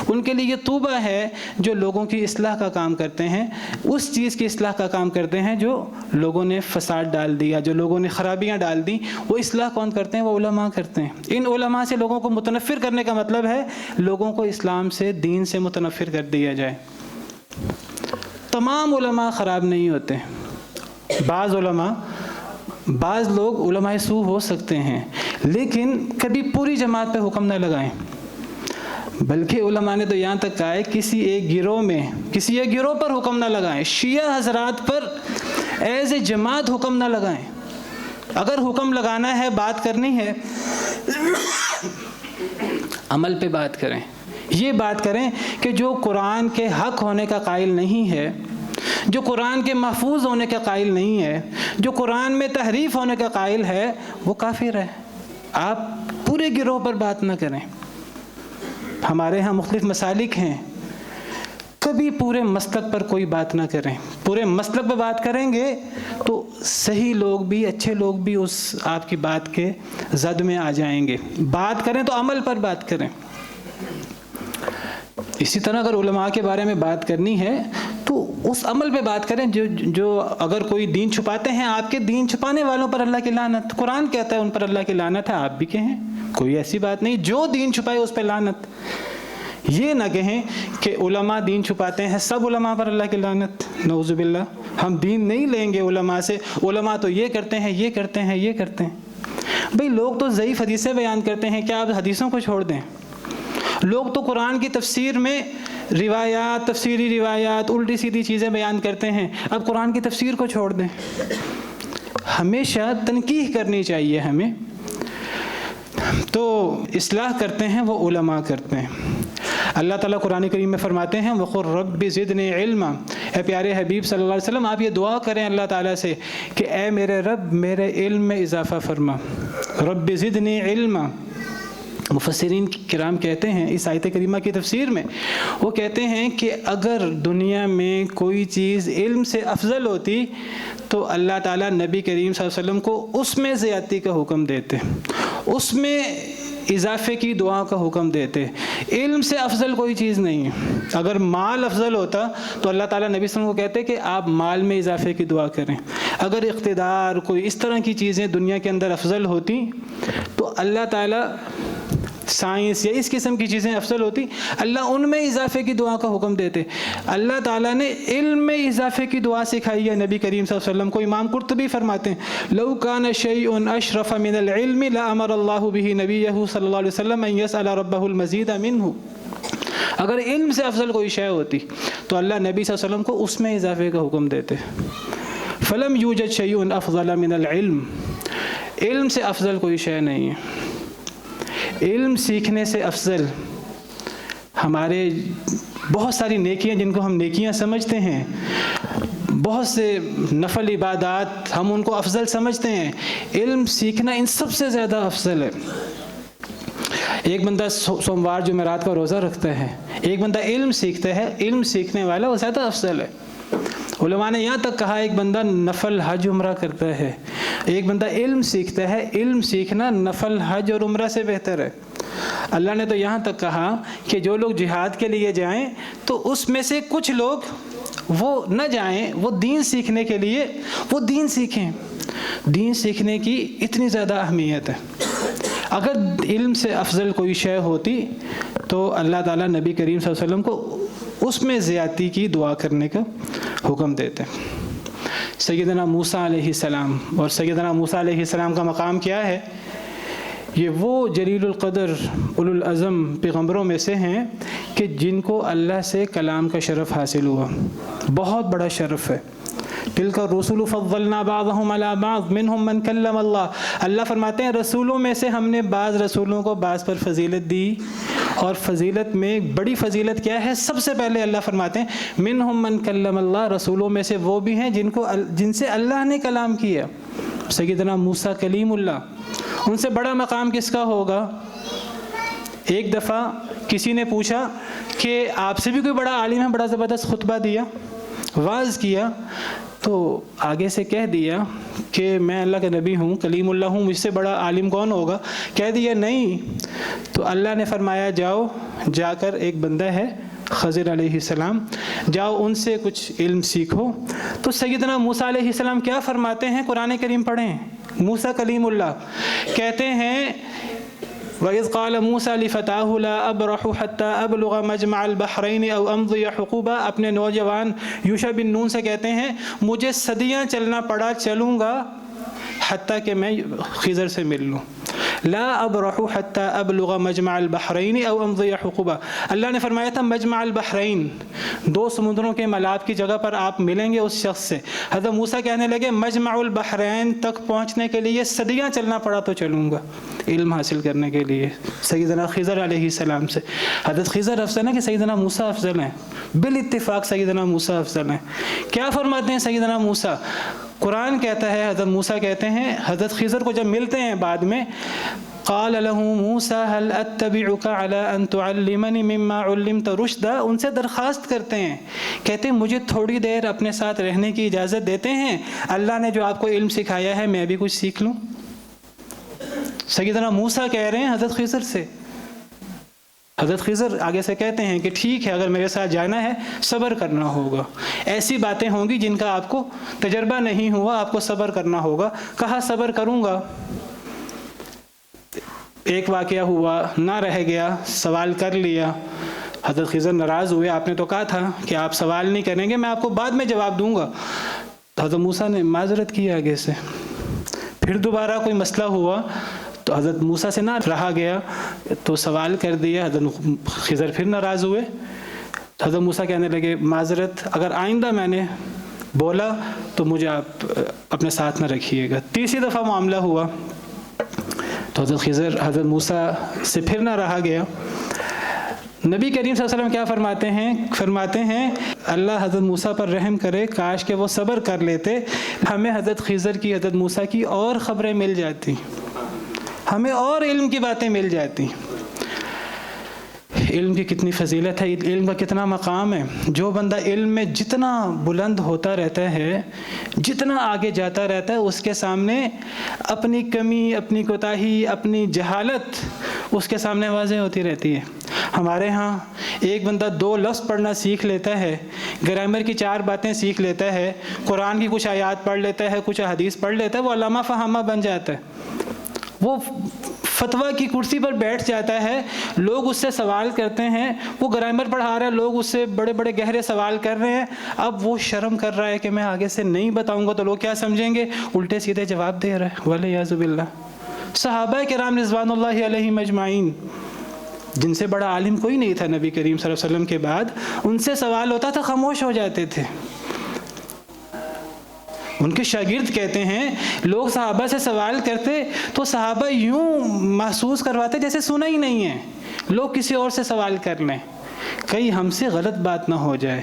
A: ان کے لیے یہ طوبہ ہے جو لوگوں کی اصلاح کا کام کرتے ہیں، اس چیز کی اصلاح کا کام کرتے ہیں جو لوگوں نے فساد ڈال دیا، جو لوگوں نے خرابیاں ڈال دیں، وہ اصلاح کون کرتے ہیں؟ وہ علماء کرتے ہیں۔ ان علماء سے لوگوں کو متنفر کرنے کا مطلب ہے لوگوں کو اسلام سے، دین سے متنفر کر دیا جائے۔ تمام علماء خراب نہیں ہوتے، بعض لوگ علماء سو ہو سکتے ہیں، لیکن کبھی پوری جماعت پہ حکم نہ لگائیں، بلکہ علماء نے تو یہاں تک کہا ہے کسی ایک گروہ پر حکم نہ لگائیں، شیعہ حضرات پر ایز اے جماعت حکم نہ لگائیں۔ اگر حکم لگانا ہے، بات کرنی ہے، عمل پہ بات کریں، یہ بات کریں کہ جو قرآن کے حق ہونے کا قائل نہیں ہے، جو قرآن کے محفوظ ہونے کا قائل نہیں ہے، جو قرآن میں تحریف ہونے کا قائل ہے، وہ کافر ہے۔ آپ پورے گروہ پر بات نہ کریں۔ ہمارے ہاں مختلف مسالک ہیں، کبھی پورے مسلک پر کوئی بات نہ کریں۔ پورے مسلک پہ بات کریں گے تو صحیح لوگ بھی، اچھے لوگ بھی اس آپ کی بات کے زد میں آ جائیں گے۔ بات کریں تو عمل پر بات کریں۔ اسی طرح اگر علماء کے بارے میں بات کرنی ہے تو اس عمل پہ بات کریں جو اگر کوئی دین چھپاتے ہیں، آپ کے دین چھپانے والوں پر اللہ کی لعنت، قرآن کہتا ہے ان پر اللہ کی لعنت ہے، آپ بھی کہیں، کوئی ایسی بات نہیں، جو دین چھپائے اس پہ لعنت۔ یہ نہ کہیں کہ علماء دین چھپاتے ہیں، سب علماء پر اللہ کی لعنت، نعوذ باللہ، ہم دین نہیں لیں گے علماء سے، علماء تو یہ کرتے ہیں، یہ کرتے ہیں، یہ کرتے ہیں۔ بھئی لوگ تو ضعیف حدیثیں بیان کرتے ہیں، کیا آپ حدیثوں کو چھوڑ دیں؟ لوگ تو قرآن کی تفسیر میں روایات، تفسیری روایات، الٹی سیدھی چیزیں بیان کرتے ہیں، اب قرآن کی تفسیر کو چھوڑ دیں۔ ہمیشہ تنقیح کرنی چاہیے ہمیں۔ تو اصلاح کرتے ہیں وہ علماء کرتے ہیں۔ اللہ تعالیٰ قرآن کریم میں فرماتے ہیں وَقُلْ رَبِّ زِدْنِي عِلْمًا، اے پیارے حبیب صلی اللہ علیہ وسلم آپ یہ دعا کریں اللہ تعالیٰ سے کہ اے میرے رب میرے علم میں اضافہ فرما، رب زدنی علما۔ مفسرین کرام کہتے ہیں اس آیت کریمہ کی تفسیر میں، وہ کہتے ہیں کہ اگر دنیا میں کوئی چیز علم سے افضل ہوتی تو اللہ تعالیٰ نبی کریم صلی اللہ علیہ وسلم کو اس میں زیادتی کا حکم دیتے، اس میں اضافے کی دعا کا حکم دیتے۔ علم سے افضل کوئی چیز نہیں ہے۔ اگر مال افضل ہوتا تو اللہ تعالیٰ نبی صلی اللہ علیہ وسلم کو کہتے کہ آپ مال میں اضافے کی دعا کریں۔ اگر اقتدار، کوئی اس طرح کی چیزیں دنیا کے اندر افضل ہوتی تو اللہ تعالیٰ، سائنس یا اس قسم کی چیزیں افضل ہوتی، اللہ ان میں اضافے کی دعا کا حکم دیتے۔ اللہ تعالیٰ نے علم میں اضافے کی دعا سکھائی ہے نبی کریم صلی اللہ علیہ وسلم کو۔ امام قرطبی فرماتے ہیں لو کان شیء اشرف من العلم لامر اللہ به نبیہ صلی اللہ علیہ وسلم ان یسأل ربہ المزید منہ۔ اگر علم سے افضل کوئی شے ہوتی تو اللہ نبی صلی اللہ علیہ وسلم کو اس میں اضافے کا حکم دیتے۔ فلم یوجد شیء افضل من العلم، علم سے افضل کوئی شے نہیں ہے۔ علم سیکھنے سے افضل ہمارے بہت ساری نیکیاں جن کو ہم نیکیاں سمجھتے ہیں، بہت سے نفل عبادات ہم ان کو افضل سمجھتے ہیں، علم سیکھنا ان سب سے زیادہ افضل ہے۔ ایک بندہ سوموار جمعرات کا روزہ رکھتا ہے، ایک بندہ علم سیکھتا ہے، علم سیکھنے والا وہ زیادہ افضل ہے۔ علماء نے یہاں تک کہا ایک بندہ نفل حج عمرہ کرتا ہے، ایک بندہ علم سیکھتا ہے، علم سیکھنا نفل حج اور عمرہ سے بہتر ہے۔ اللہ نے تو یہاں تک کہا کہ جو لوگ جہاد کے لیے جائیں تو اس میں سے کچھ لوگ وہ نہ جائیں، وہ دین سیکھنے کے لیے وہ دین سیکھیں۔ دین سیکھنے کی اتنی زیادہ اہمیت ہے۔ اگر علم سے افضل کوئی شے ہوتی تو اللہ تعالیٰ نبی کریم صلی اللہ علیہ وسلم کو اس میں زیادتی کی دعا کرنے کا حکم دیتے۔ سیدنا موسیٰ علیہ السلام، اور سیدنا موسیٰ علیہ السلام کا مقام کیا ہے؟ یہ وہ جلیل القدر اولو العزم پیغمبروں میں سے ہیں کہ جن کو اللہ سے کلام کا شرف حاصل ہوا، بہت بڑا شرف ہے۔ تلک الرسل فضلنا بعضهم على بعض منهم من کلم اللہ، اللہ فرماتے ہیں رسولوں میں سے ہم نے بعض رسولوں کو بعض پر فضیلت دی، اور فضیلت میں بڑی فضیلت کیا ہے؟ سب سے پہلے اللہ فرماتے ہیں منهم من کلم اللہ، رسولوں میں سے وہ بھی ہیں جن سے اللہ نے کلام کیا۔ سیدنا موسیٰ کلیم اللہ، ان سے بڑا مقام کس کا ہوگا؟ ایک دفعہ کسی نے پوچھا کہ آپ سے بھی کوئی بڑا عالم ہے، بڑا زبردست خطبہ دیا، واعظ کیا، تو آگے سے کہہ دیا کہ میں اللہ کا نبی ہوں، کلیم اللہ ہوں، مجھ سے بڑا عالم کون ہوگا؟ کہہ دیا نہیں۔ تو اللہ نے فرمایا جاؤ، جا کر ایک بندہ ہے خضر علیہ السلام، جاؤ ان سے کچھ علم سیکھو۔ تو سیدنا موسیٰ علیہ السلام کیا فرماتے ہیں؟ قرآن کریم پڑھیں، موسیٰ کلیم اللہ کہتے ہیں وَإِذْ قَالَ مُوسَىٰ لِفَتَاهُ لَا أَبْرَحُ حَتَّىٰ أَبْلُغَ مَجْمَعَ الْبَحْرَيْنِ أَوْ أَمْضِيَ حُقُوبًا، اپنے نوجوان یوشع بن نون سے کہتے ہیں مجھے صدیاں چلنا پڑا، چلوں گا حتیٰ کہ میں خضر سے مل لوں۔ لا ابرح حتى ابلغ مجمع البحرین او امضی حقوبا، اللہ نے فرمایا تھا مجمع البحرین، دو سمندروں کے ملاپ کی جگہ پر آپ ملیں گے اس شخص سے۔ حضرت موسیٰ کہنے لگے مجمع البحرین تک پہنچنے کے لیے صدیاں چلنا پڑا تو چلوں گا علم حاصل کرنے کے لیے سیدنا خضر علیہ السلام سے۔ حضرت خضر افضل ہیں کہ سیدنا موسیٰ افضل ہیں؟ بالاتفاق سیدنا موسیٰ افضل ہیں۔ کیا فرماتے ہیں سیدنا موسیٰ؟ قرآن کہتا ہے، حضرت موسیٰ کہتے ہیں حضرت خضر کو جب ملتے ہیں بعد میں، قال له موسیٰ هل اتبعک علی ان تعلمنی مما علمت رشدا، ان سے درخواست کرتے ہیں، کہتے ہیں مجھے تھوڑی دیر اپنے ساتھ رہنے کی اجازت دیتے ہیں، اللہ نے جو آپ کو علم سکھایا ہے میں بھی کچھ سیکھ لوں۔ سیدنا موسیٰ کہہ رہے ہیں حضرت خضر سے۔ حضرت خضر آگے سے کہتے ہیں کہ ٹھیک ہے، اگر میرے ساتھ جانا ہے صبر کرنا ہوگا، ایسی باتیں ہوں گی جن کا آپ کو تجربہ نہیں ہوا، آپ کو صبر کرنا ہوگا۔ کہا صبر کروں گا، ایک واقعہ ہوا، نہ رہ گیا، سوال کر لیا، حضرت خضر ناراض ہوئے، آپ نے تو کہا تھا کہ آپ سوال نہیں کریں گے، میں آپ کو بعد میں جواب دوں گا۔ حضرت موسیٰ نے معذرت کی آگے سے، پھر دوبارہ کوئی مسئلہ ہوا تو حضرت موسیٰ سے نہ رہا گیا تو سوال کر دیا، حضرت خضر پھر ناراض ہوئے۔ حضرت موسیٰ کہنے لگے معذرت، اگر آئندہ میں نے بولا تو مجھے آپ اپنے ساتھ نہ رکھیے گا۔ تیسری دفعہ معاملہ ہوا تو حضرت خضر حضرت موسیٰ سے پھر نہ رہا گیا۔ نبی کریم صلی اللہ علیہ وسلم کیا فرماتے ہیں اللہ حضرت موسیٰ پر رحم کرے، کاش کہ وہ صبر کر لیتے، ہمیں حضرت خضر کی حضرت موسیٰ کی اور خبریں مل جاتی، ہمیں اور علم کی باتیں مل جاتی۔ علم کی کتنی فضیلت ہے، علم کا کتنا مقام ہے۔ جو بندہ علم میں جتنا بلند ہوتا رہتا ہے، جتنا آگے جاتا رہتا ہے، اس کے سامنے اپنی کمی، اپنی کوتاہی، اپنی جہالت اس کے سامنے واضح ہوتی رہتی ہے۔ ہمارے ہاں ایک بندہ 2 لفظ پڑھنا سیکھ لیتا ہے، گرامر کی 4 باتیں سیکھ لیتا ہے، قرآن کی کچھ آیات پڑھ لیتا ہے، کچھ حدیث پڑھ لیتا ہے، وہ علامہ فہامہ بن جاتا ہے، وہ فتویٰ کی کرسی پر بیٹھ جاتا ہے، لوگ اس سے سوال کرتے ہیں، وہ گرامر پڑھا رہا ہے، لوگ اس سے بڑے بڑے گہرے سوال کر رہے ہیں، اب وہ شرم کر رہا ہے کہ میں آگے سے نہیں بتاؤں گا تو لوگ کیا سمجھیں گے، الٹے سیدھے جواب دے رہا ہے، والعیاذ باللہ۔ صحابہ کرام رضوان اللہ علیہم اجمعین، جن سے بڑا عالم کوئی نہیں تھا نبی کریم صلی اللہ علیہ وسلم کے بعد، ان سے سوال ہوتا تھا خاموش ہو جاتے تھے۔ ان کے شاگرد کہتے ہیں لوگ صحابہ سے سوال کرتے تو صحابہ یوں محسوس کرواتے جیسے سنا ہی نہیں ہے، لوگ کسی اور سے سوال کر لیں، کہیں ہم سے غلط بات نہ ہو جائے،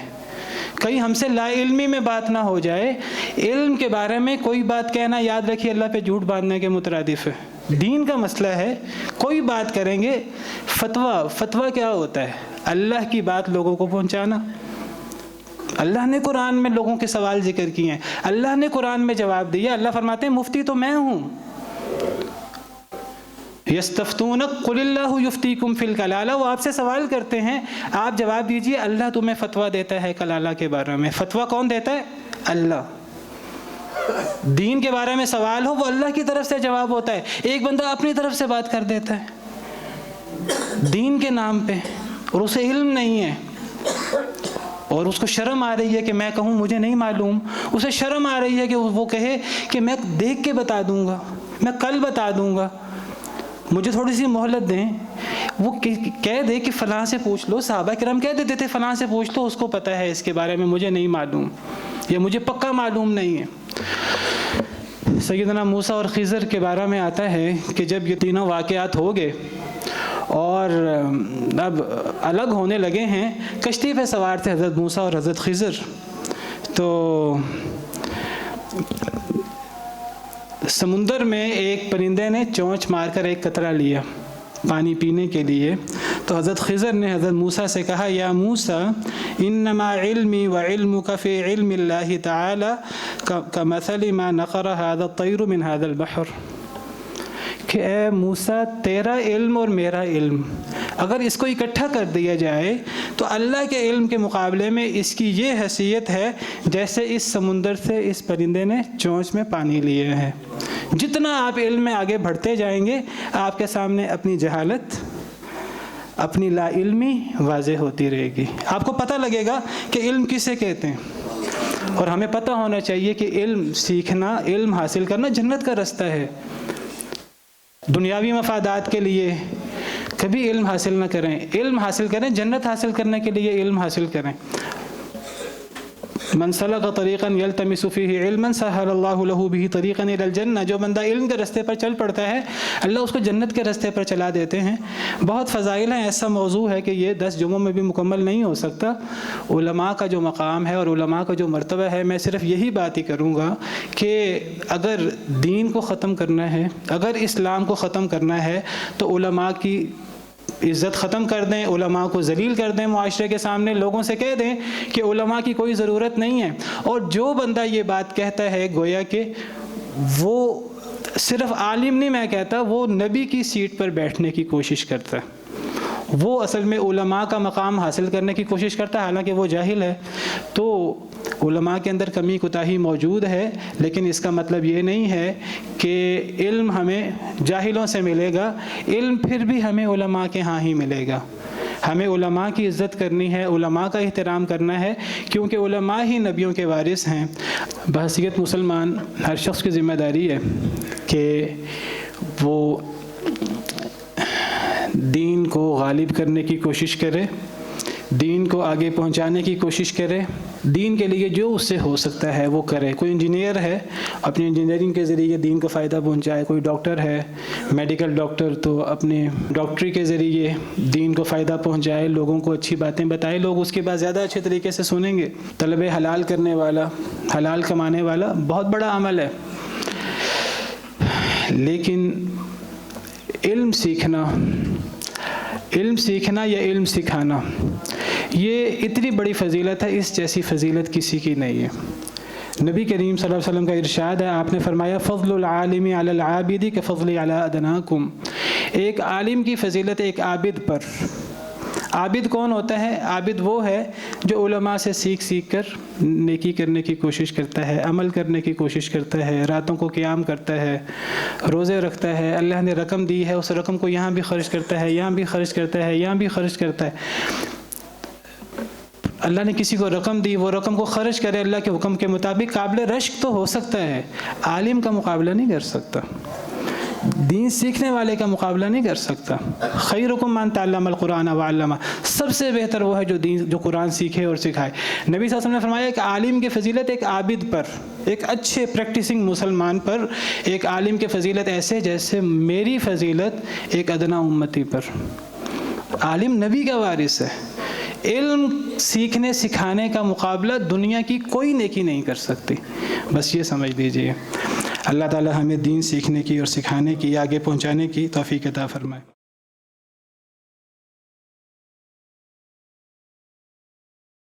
A: کہیں ہم سے لا علمی میں بات نہ ہو جائے۔ علم کے بارے میں کوئی بات کہنا یاد رکھیے اللہ پہ جھوٹ باندھنے کے مترادف ہے۔ دین کا مسئلہ ہے، کوئی بات کریں گے، فتویٰ کیا ہوتا ہے؟ اللہ کی بات لوگوں کو پہنچانا۔ اللہ نے قرآن میں لوگوں کے سوال ذکر کیے ہیں، اللہ نے قرآن میں جواب دیا۔ اللہ فرماتے ہیں مفتی تو میں ہوں۔ یستفتونک قل اللہ یفتیکم فی الکلالہ، وہ آپ سے سوال کرتے ہیں، آپ جواب دیجئے اللہ تمہیں فتویٰ دیتا ہے کلالہ کے بارے میں۔ فتویٰ کون دیتا ہے؟ اللہ۔ دین کے بارے میں سوال ہو وہ اللہ کی طرف سے جواب ہوتا ہے۔ ایک بندہ اپنی طرف سے بات کر دیتا ہے دین کے نام پہ اور اسے علم نہیں ہے، اور اس کو شرم آ رہی ہے کہ میں کہوں مجھے نہیں معلوم، اسے شرم آ رہی ہے کہ وہ کہے کہ میں دیکھ کے بتا دوں گا، میں کل بتا دوں گا، مجھے تھوڑی سی مہلت دیں۔ وہ کہہ دے کہ فلاں سے پوچھ لو، صحابہ کرام کہہ دیتے تھے فلاں سے پوچھ لو، اس کو پتہ ہے اس کے بارے میں، مجھے نہیں معلوم یا مجھے پکا معلوم نہیں ہے۔ سیدنا موسیٰ اور خضر کے بارے میں آتا ہے کہ جب یہ تینوں واقعات ہو گئے اور اب الگ ہونے لگے ہیں، کشتی پہ سوار تھے حضرت موسیٰ اور حضرت خضر، تو سمندر میں ایک پرندے نے چونچ مار کر ایک قطرہ لیا پانی پینے کے لیے، تو حضرت خضر نے حضرت موسیٰ سے کہا یا موسیٰ انما علمی وعلمک فی علم اللہ تعالی کمثل ما نقر هذا الطیر من هذا البحر، کہ اے موسیٰ تیرا علم اور میرا علم اگر اس کو اکٹھا کر دیا جائے تو اللہ کے علم کے مقابلے میں اس کی یہ حیثیت ہے جیسے اس سمندر سے اس پرندے نے چونچ میں پانی لیا ہے۔ جتنا آپ علم میں آگے بڑھتے جائیں گے آپ کے سامنے اپنی جہالت، اپنی لا علمی واضح ہوتی رہے گی، آپ کو پتہ لگے گا کہ علم کسے کہتے ہیں۔ اور ہمیں پتہ ہونا چاہیے کہ علم سیکھنا، علم حاصل کرنا جنت کا رستہ ہے۔ دنیاوی مفادات کے لیے کبھی علم حاصل نہ کریں، علم حاصل کریں جنت حاصل کرنے کے لیے علم حاصل کریں۔ من سلک طریقا یلتمس فیہ علما سہل اللہ لہ بہ طریقا الی الجنہ، جو بندہ علم کے راستے پر چل پڑتا ہے اللہ اس کو جنت کے راستے پر چلا دیتے ہیں۔ بہت فضائل ہیں، ایسا موضوع ہے کہ یہ 10 جمعوں میں بھی مکمل نہیں ہو سکتا۔ علماء کا جو مقام ہے اور علماء کا جو مرتبہ ہے، میں صرف یہی بات ہی کروں گا کہ اگر دین کو ختم کرنا ہے، اگر اسلام کو ختم کرنا ہے تو علماء کی عزت ختم کر دیں، علماء کو ذلیل کر دیں، معاشرے کے سامنے لوگوں سے کہہ دیں کہ علماء کی کوئی ضرورت نہیں ہے۔ اور جو بندہ یہ بات کہتا ہے گویا کہ وہ صرف عالم نہیں، میں کہتا وہ نبی کی سیٹ پر بیٹھنے کی کوشش کرتا ہے، وہ اصل میں علماء کا مقام حاصل کرنے کی کوشش کرتا ہے، حالانکہ وہ جاہل ہے۔ تو علماء کے اندر کمی کوتاہی موجود ہے، لیکن اس کا مطلب یہ نہیں ہے کہ علم ہمیں جاہلوں سے ملے گا، علم پھر بھی ہمیں علماء کے ہاں ہی ملے گا۔ ہمیں علماء کی عزت کرنی ہے، علماء کا احترام کرنا ہے، کیونکہ علماء ہی نبیوں کے وارث ہیں۔ بحیثیت مسلمان ہر شخص کی ذمہ داری ہے کہ وہ دین کو غالب کرنے کی کوشش کرے، دین کو آگے پہنچانے کی کوشش کرے، دین کے لیے جو اس سے ہو سکتا ہے وہ کرے۔ کوئی انجینئر ہے، اپنی انجینئرنگ کے ذریعے دین کو فائدہ پہنچائے، کوئی ڈاکٹر ہے، میڈیکل ڈاکٹر، تو اپنے ڈاکٹری کے ذریعے دین کو فائدہ پہنچائے، لوگوں کو اچھی باتیں بتائے، لوگ اس کے بعد زیادہ اچھے طریقے سے سنیں گے۔ طلب حلال کرنے والا، حلال کمانے والا بہت بڑا عمل ہے، لیکن علم سیکھنا یا علم سکھانا یہ اتنی بڑی فضیلت ہے، اس جیسی فضیلت کسی کی نہیں ہے۔ نبی کریم صلی اللہ علیہ وسلم کا ارشاد ہے، آپ نے فرمایا فضل العالم علی العابد کفضلی علی ادناکم، ایک عالم کی فضیلت ایک عابد پر۔ عابد کون ہوتا ہے؟ عابد وہ ہے جو علماء سے سیکھ کر نیکی کرنے کی کوشش کرتا ہے، عمل کرنے کی کوشش کرتا ہے، راتوں کو قیام کرتا ہے، روزے رکھتا ہے، اللہ نے رقم دی ہے اس رقم کو یہاں بھی خرچ کرتا ہے، یہاں بھی خرچ کرتا ہے، یہاں بھی خرچ کرتا ہے۔ اللہ نے کسی کو رقم دی، وہ رقم کو خرچ کرے اللہ کے حکم کے مطابق، قابل رشک تو ہو سکتا ہے، عالم کا مقابلہ نہیں کر سکتا۔ دین سیکھنے والے کا مقابلہ نہیں کر سکتا. خیرکم من تعلم القرآن وعلمہ، سب سے بہتر وہ ہے جو قرآن سیکھے اور سکھائے. نبی صلی اللہ علیہ وسلم نے فرمایا کہ عالم کی فضیلت ایک عابد پر، ایک اچھے پریکٹسنگ مسلمان پر، ایک عالم کی فضیلت ایسے جیسے میری فضیلت ایک ادنا امتی پر. عالم نبی کا وارث ہے. علم سیکھنے سکھانے کا مقابلہ دنیا کی کوئی نیکی نہیں کر سکتی. بس یہ سمجھ لیجئے. اللہ تعالی ہمیں دین سیکھنے کی اور سکھانے کی، آگے پہنچانے کی توفیق عطا فرمائے.